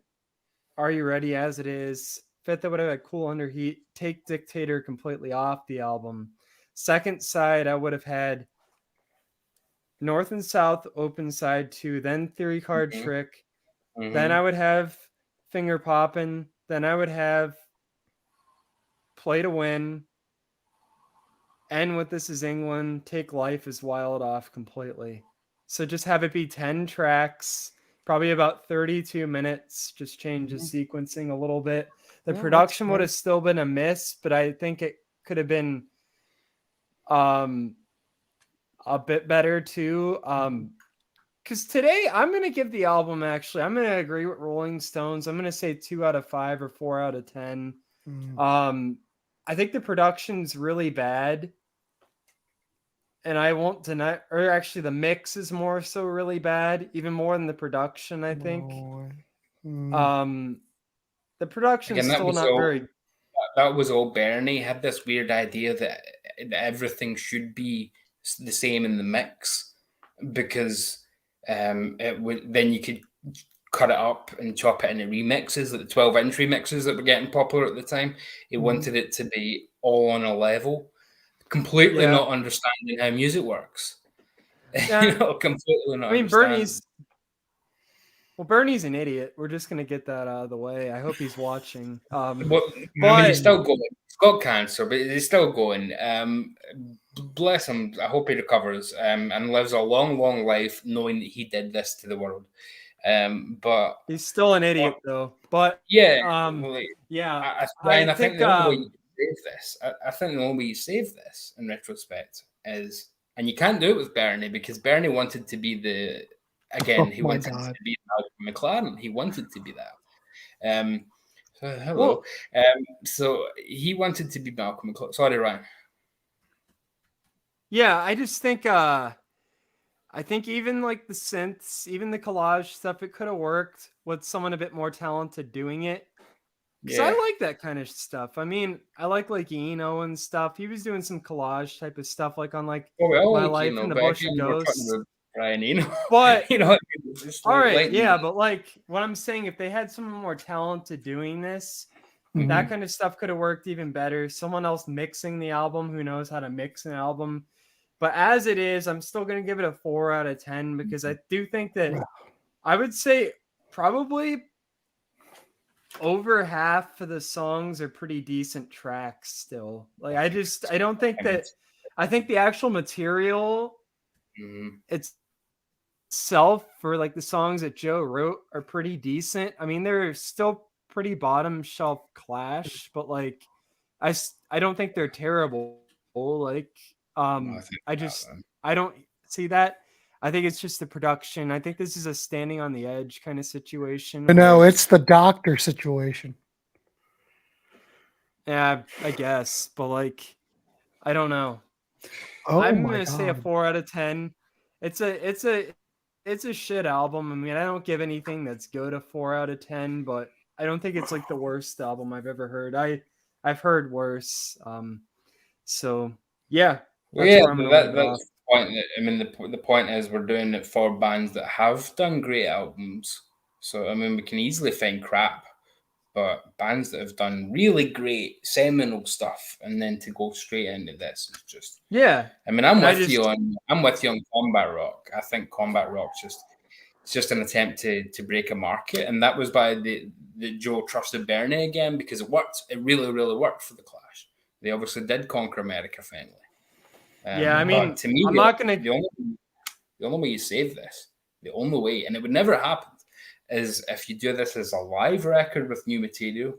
Are You Ready As It Is. Fifth, I would have had Cool Under Heat. Take Dictator completely off the album. Second side, I would have had North and South open side 2, then Theory Card Trick. Then I would have Finger Poppin'. Then I would have Play to Win. End with This Is England. Take Life is Wild off completely. So just have it be 10 tracks, probably about 32 minutes. Just change the sequencing a little bit. The production would have still been a miss, but I think it could have been a bit better too. Because today I'm going to give the album, actually, I'm going to agree with Rolling Stones. I'm going to say 2 out of 5 or 4 out of 10. I think the production's really bad. And I won't deny, or actually the mix is more so really bad, even more than the production, I think. The production's still not very... That was all Bernie. Had this weird idea that everything should be the same in the mix because... then you could cut it up and chop it into remixes, like the 12-inch remixes that were getting popular at the time. He wanted it to be all on a level, completely not understanding how music works. Completely not. I mean, Bernie's an idiot. We're just gonna get that out of the way. I hope he's watching. But I mean, he's still going. He's got cancer, but he's still going. Bless him. I hope he recovers and lives a long, long life knowing that he did this to the world. But he's still an idiot, though. But I think the only way you save this, I think the only way you save this in retrospect is, and you can't do it with Bernie because Bernie wanted to be he wanted to be Malcolm McLaren. He wanted to be that. Hello. So he wanted to be Malcolm McLaren. Sorry, Ryan. Yeah, I just think I think even like the synths, even the collage stuff, it could have worked with someone a bit more talented doing it. Because I like that kind of stuff. I mean, I like Eno and stuff. He was doing some collage type of stuff, like on My Life in the Bush of Ghosts. Ryan Eno. But all right, but like what I'm saying, if they had someone more talented doing this, That kind of stuff could have worked even better. Someone else mixing the album who knows how to mix an album. But as it is, I'm still going to give it a 4 out of 10 because I do think that I would say probably over half of the songs are pretty decent tracks still. Like I don't think that I think the actual material itself for like the songs that Joe wrote are pretty decent. I mean, they're still pretty bottom shelf Clash, but like I don't think they're terrible. Like I don't see that. I think it's just the production. I think this is a standing on the edge kind of situation. No, it's the doctor situation. Yeah, I guess, but like I don't know. Oh I'm my gonna God. say a 4 out of 10. It's a shit album. I mean, I don't give anything that's good a 4 out of 10, but I don't think it's like the worst album I've ever heard. I've heard worse. So yeah, that's where I'm gonna leave it off. That's the point. I mean, the point is we're doing it for bands that have done great albums. So I mean, we can easily find crap, but bands that have done really great seminal stuff, and then to go straight into this is just yeah. I mean, I'm with you on Combat Rock. I think Combat Rock's just an attempt to break a market, and that was by the Joe trusted Bernie again because it worked. It really, really worked for the Clash. They obviously did conquer America finally. Yeah, I mean, to me, I'm not gonna. The only way you save this, the only way, and it would never happen, is if you do this as a live record with new material,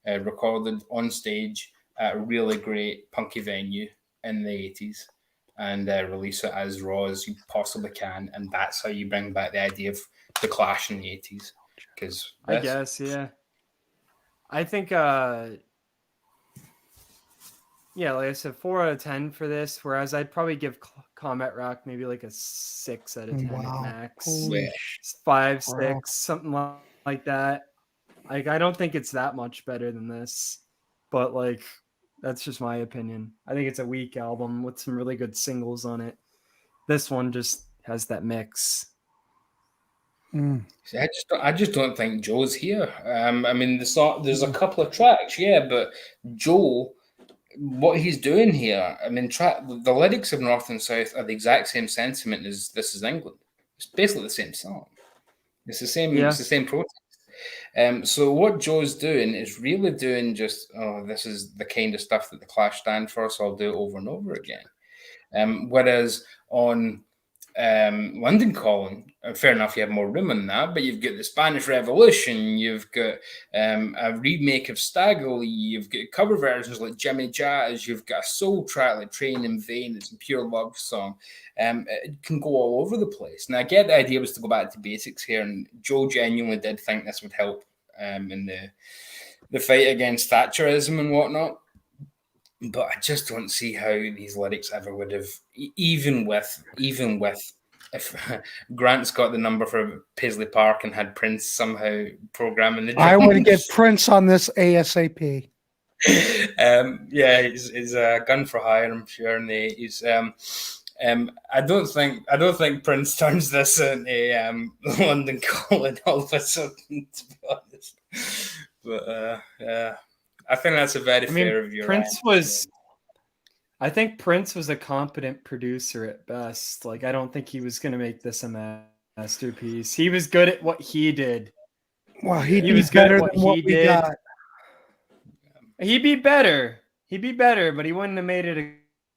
recorded on stage at a really great punky venue in the 80s, and release it as raw as you possibly can, and that's how you bring back the idea of the Clash in the 80s. Because I guess, yeah. I think, yeah, like I said, 4 out of 10 for this, whereas I'd probably give Combat Rock maybe like a 6 out of 10 at max. Holy 5, 6, something like that. Like, I don't think it's that much better than this, but like, that's just my opinion. I think it's a weak album with some really good singles on it. This one just has that mix. See, I just don't think Joe's here. I mean, there's a couple of tracks, yeah, but Joe, what he's doing here, I mean, the lyrics of North and South are the exact same sentiment as This Is England. It's basically the same song. It's the same. Yeah. It's the same protest. So what Joe's doing is really doing just, this is the kind of stuff that the Clash stand for, so I'll do it over and over again. Whereas on London Calling, fair enough, you have more room in that, but you've got the Spanish Revolution, you've got a remake of Staggerly, you've got cover versions like Jimmy Jazz, you've got a soul track like Train in Vain, it's a pure love song. It can go all over the place. Now, I get the idea was to go back to basics here, and Joe genuinely did think this would help in the fight against Thatcherism and whatnot. But I just don't see how these lyrics ever would have, even with if Grant's got the number for Paisley Park and had Prince somehow programming the drums. I would get Prince on this ASAP. Yeah, he's a gun for hire, I'm sure, in the 80s. I don't think Prince turns this into London Calling all of a sudden, to be honest. But yeah. I think that's a very fair review. I think Prince was a competent producer at best. Like, I don't think he was going to make this a masterpiece. He was good at what he did. Well, he was better than what we got. He'd be better, but he wouldn't have made it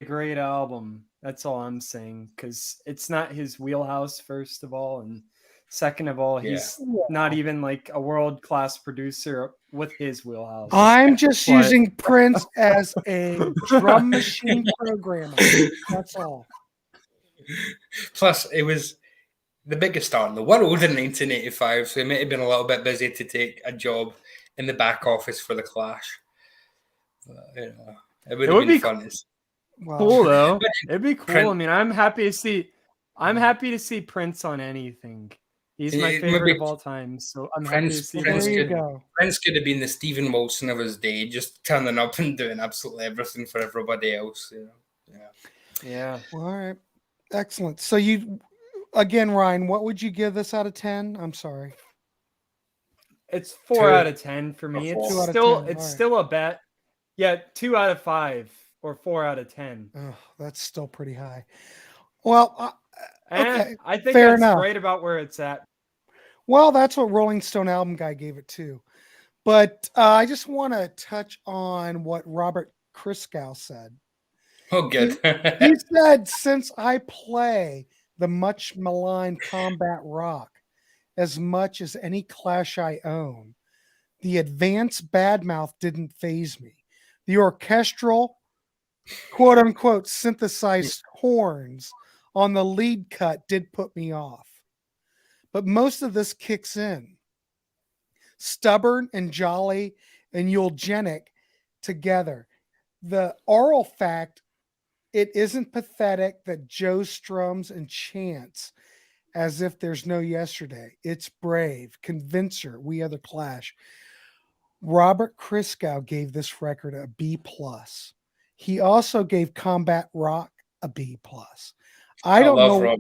a great album. That's all I'm saying, because it's not his wheelhouse, first of all, and second of all, he's not even like a world-class producer with his wheelhouse. I'm just using Prince as a drum machine programmer. That's all. Plus, it was the biggest star in the world in 1985, so he may have been a little bit busy to take a job in the back office for the Clash. But, it would be fun. Cool though. It'd be cool. I mean, I'm happy to see Prince on anything. He's my favorite of all time, so I'm happy to see him. Prince could have been the Stephen Wilson of his day, just turning up and doing absolutely everything for everybody else. Yeah. All right. Excellent. So you, again, Ryan, what would you give this out of 10? I'm sorry. It's 4 out of 10 for me. Or It's 2 out of still 10. it's All right. still a bet. Yeah, 2 out of 5 or 4 out of 10. Oh, that's still pretty high. Well, okay, I think fair that's enough. right about where it's at. Well, that's what Rolling Stone album guy gave it too. But I just want to touch on what Robert Christgau said. Oh, good. He said, since I play the much maligned combat rock as much as any Clash I own, the advanced badmouth didn't faze me. The orchestral, quote unquote, synthesized horns on the lead cut did put me off. But most of this kicks in. Stubborn and jolly and eugenic together. The oral fact, it isn't pathetic that Joe strums and chants as if there's no yesterday. It's brave, convincer, we are the Clash. Robert Christgau gave this record a B+. He also gave Combat Rock a B+. I don't love know. Rob,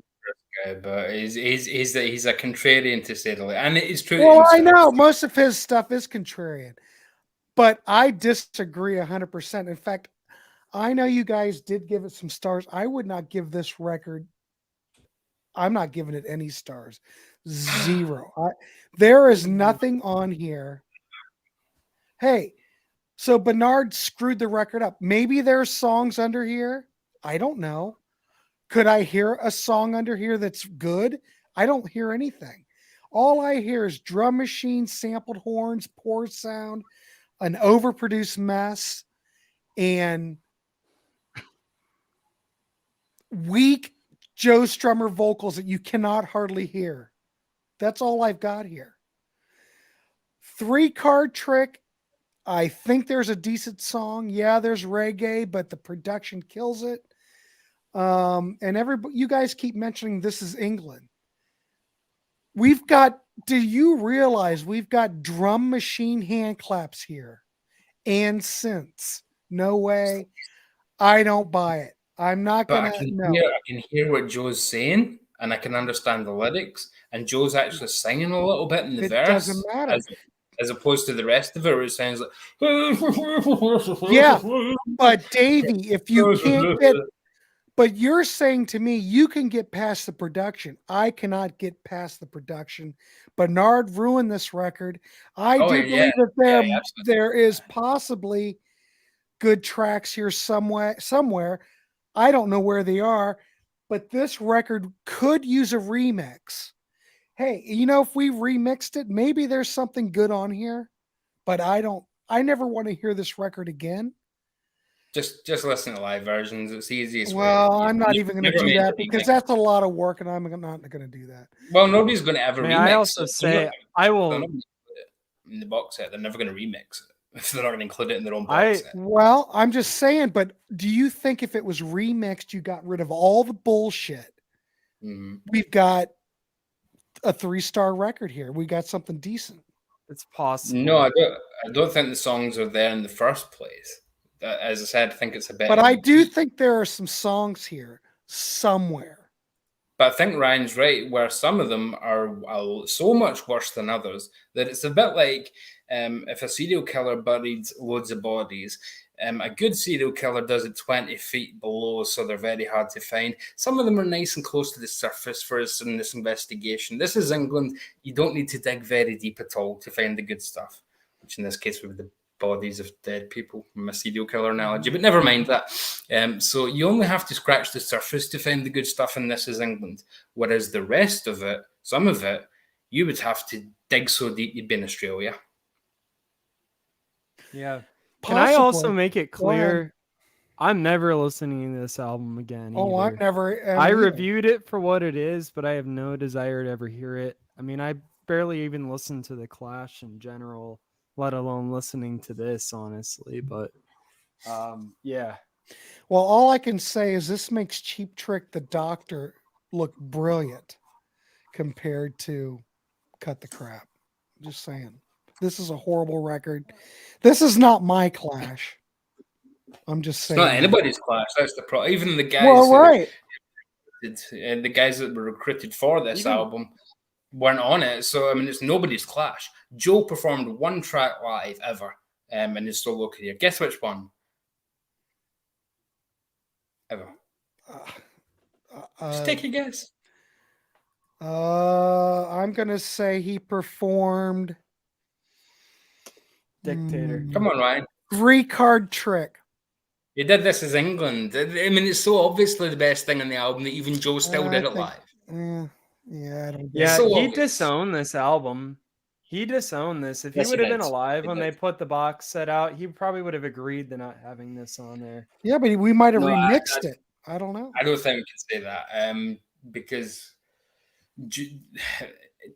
but he's a contrarian to say the least, and it is true. Well, to I himself. know most of his stuff is contrarian, but I disagree 100%. In fact, I know you guys did give it some stars. I would not give this record. I'm not giving it any stars. 0. There is nothing on here. Hey, so Bernard screwed the record up. Maybe there's songs under here. I don't know. Could I hear a song under here that's good? I don't hear anything. All I hear is drum machine, sampled horns, poor sound, an overproduced mess, and weak Joe Strummer vocals that you cannot hardly hear. That's all I've got here. 3-card trick. I think there's a decent song. Yeah, there's reggae, but the production kills it. And you guys keep mentioning This Is England. Do you realize we've got drum machine hand claps here and synths? No way. I don't buy it. I'm not But gonna. I can hear what Joe's saying, and I can understand the lyrics. And Joe's actually singing a little bit in the It verse. doesn't matter. As opposed to the rest of it, where it sounds like. Yeah, but Davy, if you can't get. But you're saying to me, you can get past the production. I cannot get past the production. Bernard ruined this record. I do believe that there is possibly good tracks here somewhere. I don't know where they are, but this record could use a remix. Hey, if we remixed it, maybe there's something good on here, but I never want to hear this record again. Just listen to live versions. It's the easiest way. Well, I'm not even going to do that because that's a lot of work, and I'm not going to do that. Well, nobody's going to ever remix I also it. say I will in the box set. They're never going to remix it if they're not going to include it in their own box set. Well, I'm just saying. But do you think if it was remixed, you got rid of all the bullshit? Mm-hmm. We've got a 3-star record here. We got something decent. It's possible. No, I don't think the songs are there in the first place. As I said, I think it's a bit. But I do think there are some songs here somewhere. But I think Ryan's right, where some of them are so much worse than others that it's a bit like if a serial killer buried loads of bodies. A good serial killer does it 20 feet below, so they're very hard to find. Some of them are nice and close to the surface for us in this investigation. This is England. You don't need to dig very deep at all to find the good stuff, which in this case would be the bodies of dead people from a serial killer analogy, but never mind that. So you only have to scratch the surface to find the good stuff in This Is England, whereas the rest of it, some of it, you would have to dig so deep you'd be in Australia. Yeah. Can I also make it clear I'm never listening to this album again? Oh, either. I've never. I reviewed it for what it is, but I have no desire to ever hear it. I mean, I barely even listen to The Clash in general, let alone listening to this, honestly. But yeah. Well, all I can say is this makes Cheap Trick the Doctor look brilliant compared to Cut the Crap. I'm just saying. This is a horrible record. This is not my Clash. I'm just saying. It's not anybody's Clash. That's the problem. Even the guys. Well, right. The guys that were recruited for this album, weren't on it. So I mean, it's nobody's Clash. Joe performed one track live ever in his solo career. Guess which one? Ever. Just take a guess. I'm gonna say he performed Dictator. Come on, Ryan. 3-card trick. He did This Is England. I mean, it's so obviously the best thing on the album that even Joe still did it live. Yeah, I don't. Yeah, so he obvious. disowned this album. He disowned this. If Yes, he would he have been did. alive He when did. they put the box set out, he probably would have agreed to not having this on there. Yeah, but we might have No, remixed it. I don't know. I don't think we can say that because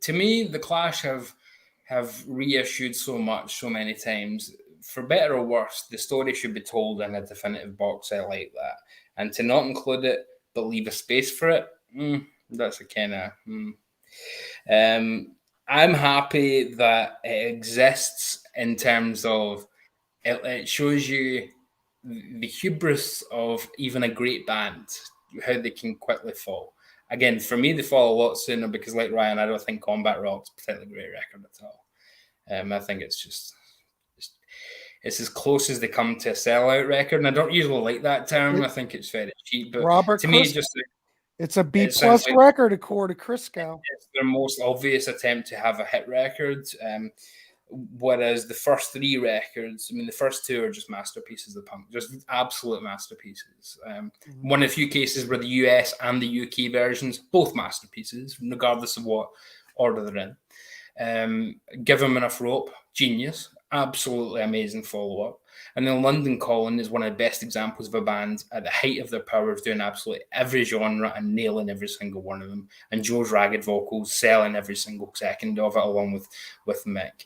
to me, the Clash have reissued so much, so many times. For better or worse, the story should be told in a definitive box set like that. And to not include it, but leave a space for it, that's a kind of... I'm happy that it exists in terms of it shows you the hubris of even a great band, how they can quickly fall. Again, for me, they fall a lot sooner because, like Ryan, I don't think Combat Rock's a particularly great record at all. I think it's as close as they come to a sellout record, and I don't usually like that term. I think it's very cheap, but Robert to me, Christgau. It's a B+ sounds like record, according to Christgau. it's their most obvious attempt to have a hit record. Whereas the first 3 records, I mean, the first 2 are just masterpieces of punk, just absolute masterpieces. One of the few cases where the US and the UK versions, both masterpieces, regardless of what order they're in. Give Them Enough Rope, genius, absolutely amazing follow-up. And then London Calling is one of the best examples of a band at the height of their powers doing absolutely every genre and nailing every single one of them. And Joe's ragged vocals selling every single second of it along with Mick.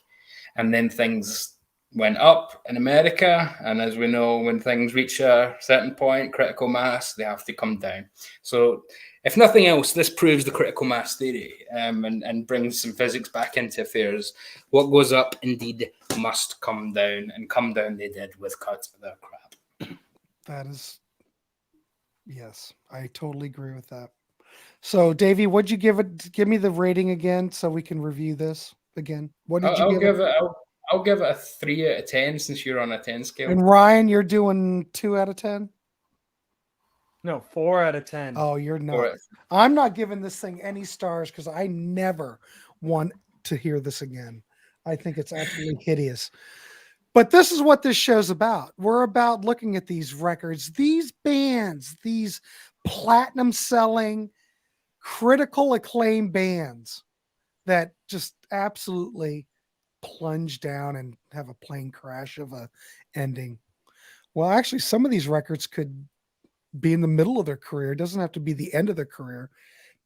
And then things went up in America. And as we know, when things reach a certain point, critical mass, they have to come down. So if nothing else, this proves the critical mass theory and brings some physics back into affairs. What goes up indeed must come down, and come down they did with cuts of their crap. That is, yes, I totally agree with that. So, Davey, what'd you give it? Give me the rating again so we can review this again. What did you give it? I'll give it a 3 out of 10 since you're on a 10 scale. And Ryan, you're doing 2 out of 10? No, 4 out of 10. Oh, you're not. I'm not giving this thing any stars because I never want to hear this again. I think it's absolutely hideous. But this is what this show's about. We're about looking at these records, these bands, these platinum selling, critical acclaim bands that just absolutely plunge down and have a plane crash of a ending. Well, actually, some of these records could be in the middle of their career. It doesn't have to be the end of their career.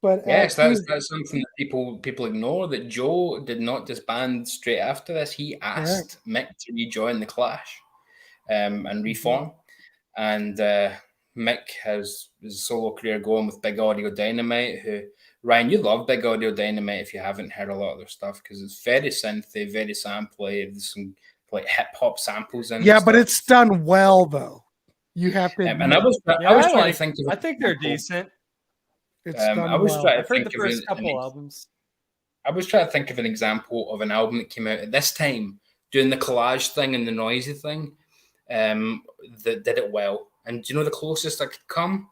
But yes, that's something that people ignore, that Joe did not disband straight after this. He asked Mick to rejoin the Clash and reform. And Mick has his solo career going with Big Audio Dynamite, who, Ryan, you love Big Audio Dynamite if you haven't heard a lot of their stuff, because it's very synthy, very samply. There's some like hip hop samples in it. Yeah, but it's done well though. You have to. And I was trying to think of. I think they're decent. It's done I was well. trying to I've heard think the of first couple albums. I was trying to think of an example of an album that came out at this time, doing the collage thing and the noisy thing, that did it well. And do you know the closest I could come?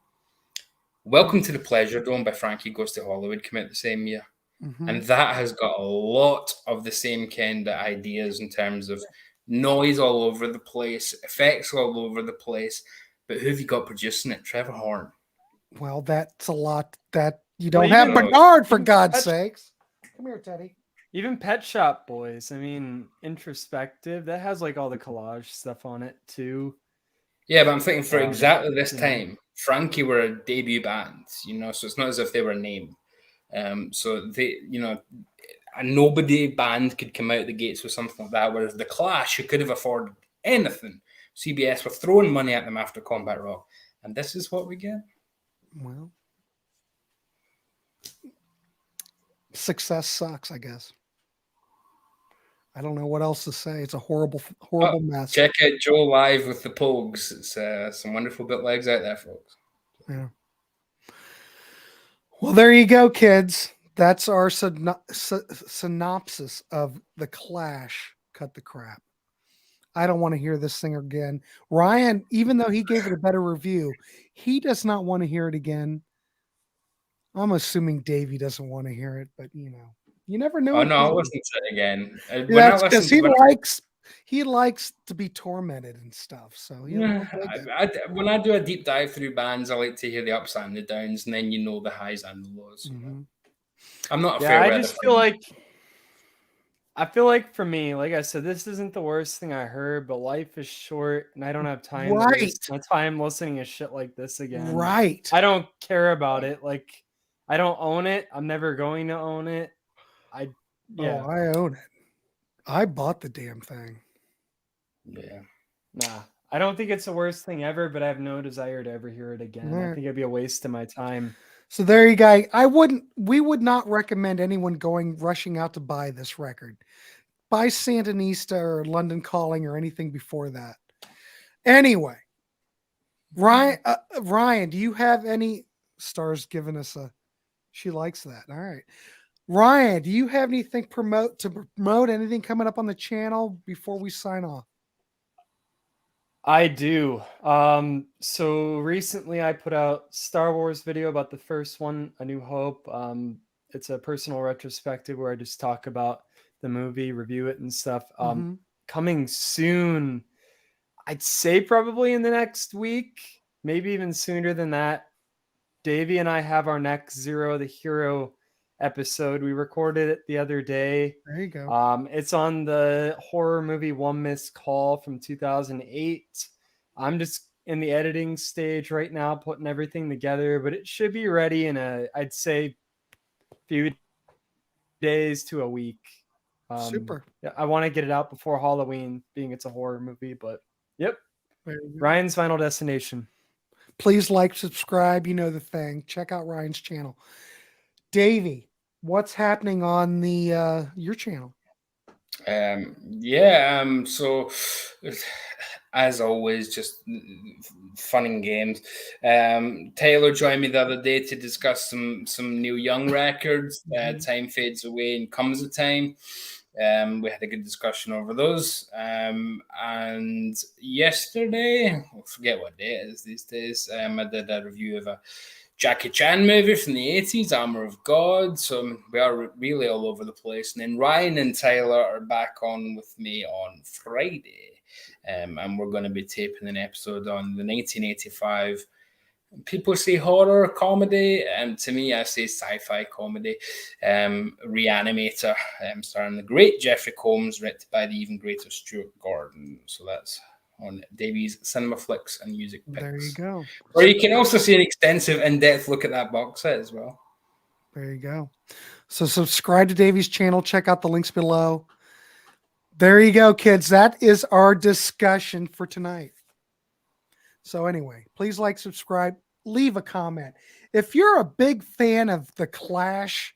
Welcome to the Pleasure Dome by Frankie Goes to Hollywood came out the same year. And that has got a lot of the same kind of ideas in terms of noise all over the place, effects all over the place. But who have you got producing it? Trevor Horn. Well, that's a lot that you don't have Bernard, for God's sakes. Come here, Teddy. Even Pet Shop Boys, I mean, introspective. That has like all the collage stuff on it too. Yeah, but I'm thinking for exactly this time, Frankie were a debut band, so it's not as if they were a name. So they, a nobody band could come out the gates with something like that, whereas the Clash, who could have afforded anything, CBS were throwing money at them after Combat Rock. And this is what we get. Well, success sucks, I guess. I don't know what else to say. It's a horrible mess. Check out Joe live with the Pogues. It's some wonderful bootlegs out there, folks. Yeah. Well, there you go, kids. That's our synopsis of The Clash. Cut the crap. I don't want to hear this thing again. Ryan, even though he gave it a better review, he does not want to hear it again. I'm assuming Davey doesn't want to hear it, but you never know. Oh no, I'll listen to it again. That's because he likes to be tormented and stuff. So when I do a deep dive through bands, I like to hear the ups and the downs, and then the highs and the lows. Mm-hmm. I'm not a Yeah, I just feel like for me, like I said, this isn't the worst thing I heard, but life is short and I don't have time to waste my time listening to shit like this again. Right. I don't care about it. Like, I don't own it. I'm never going to own it. I own it. I bought the damn thing. Yeah. Nah. I don't think it's the worst thing ever, but I have no desire to ever hear it again. I think it'd be a waste of my time. So there you go. We would not recommend anyone rushing out to buy this record. Buy Sandinista or London Calling or anything before that. Anyway, Ryan, do you have any stars giving us she likes that. All right. Ryan, do you have anything to promote anything coming up on the channel before we sign off? I do. So recently I put out Star Wars video about the first one, A New Hope. It's a personal retrospective where I just talk about the movie, review it and stuff. Coming soon, I'd say probably in the next week, maybe even sooner than that. Davy and I have our next Zero the Hero episode. We recorded it the other day. There you go. It's on the horror movie One Missed Call from 2008. I'm just in the editing stage right now, putting everything together, but it should be ready in I'd say few days to a week. Super. Yeah, I want to get it out before Halloween, being it's a horror movie, but yep. Ryan's Final Destination. Please like, subscribe, the thing. Check out Ryan's channel. Davey, what's happening on your channel? So as always, just fun and games. Taylor joined me the other day to discuss some Neil Young records. Time Fades Away and Comes a Time. We had a good discussion over those. And yesterday, I forget what day it is these days, I did a review of a Jackie Chan movie from the 80s, Armor of God. So we are really all over the place. And then Ryan and Tyler are back on with me on Friday. And we're going to be taping an episode on the 1985. People say horror comedy. To me, I say sci-fi comedy. Reanimator, starring the great Jeffrey Combs, written by the even greater Stuart Gordon. So that's on Davy's Cinema Flicks and Music Picks. There you go. Or you can also see an extensive, in-depth look at that box set as well. There you go. So subscribe to Davy's channel. Check out the links below. There you go, kids. That is our discussion for tonight. So anyway, please like, subscribe, leave a comment. If you're a big fan of The Clash,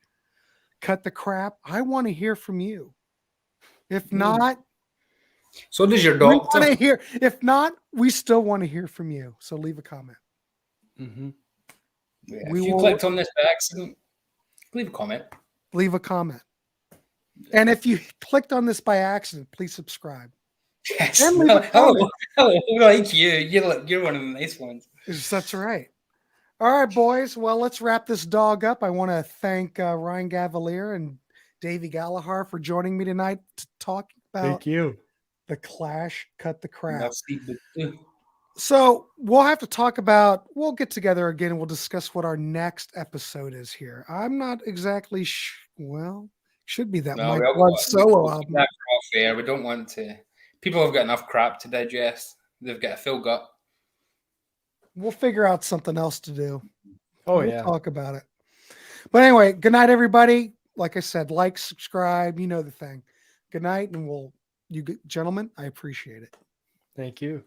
Cut the Crap, I want to hear from you. If not, so does your doctor. If not, we still want to hear from you. So leave a comment. Yeah, if you clicked on this by accident, leave a comment. Leave a comment. And if you clicked on this by accident, please subscribe. Yes. Hello. Like you. You're one of the nice ones. That's right. All right, boys. Well, let's wrap this dog up. I want to thank Ryan Gavalier and Davey Gallagher for joining me tonight to talk about Thank you. The Clash, Cut the Crap. So we'll get together again and we'll discuss what our next episode is here. I'm not exactly should be that Mike Blood solo album. That's not fair. We don't want to. People have got enough crap to digest. They've got a full gut. We'll figure out something else to do. We'll talk about it. But anyway, good night, everybody. Like I said, like, subscribe, the thing. Good night, and you gentlemen, I appreciate it. Thank you.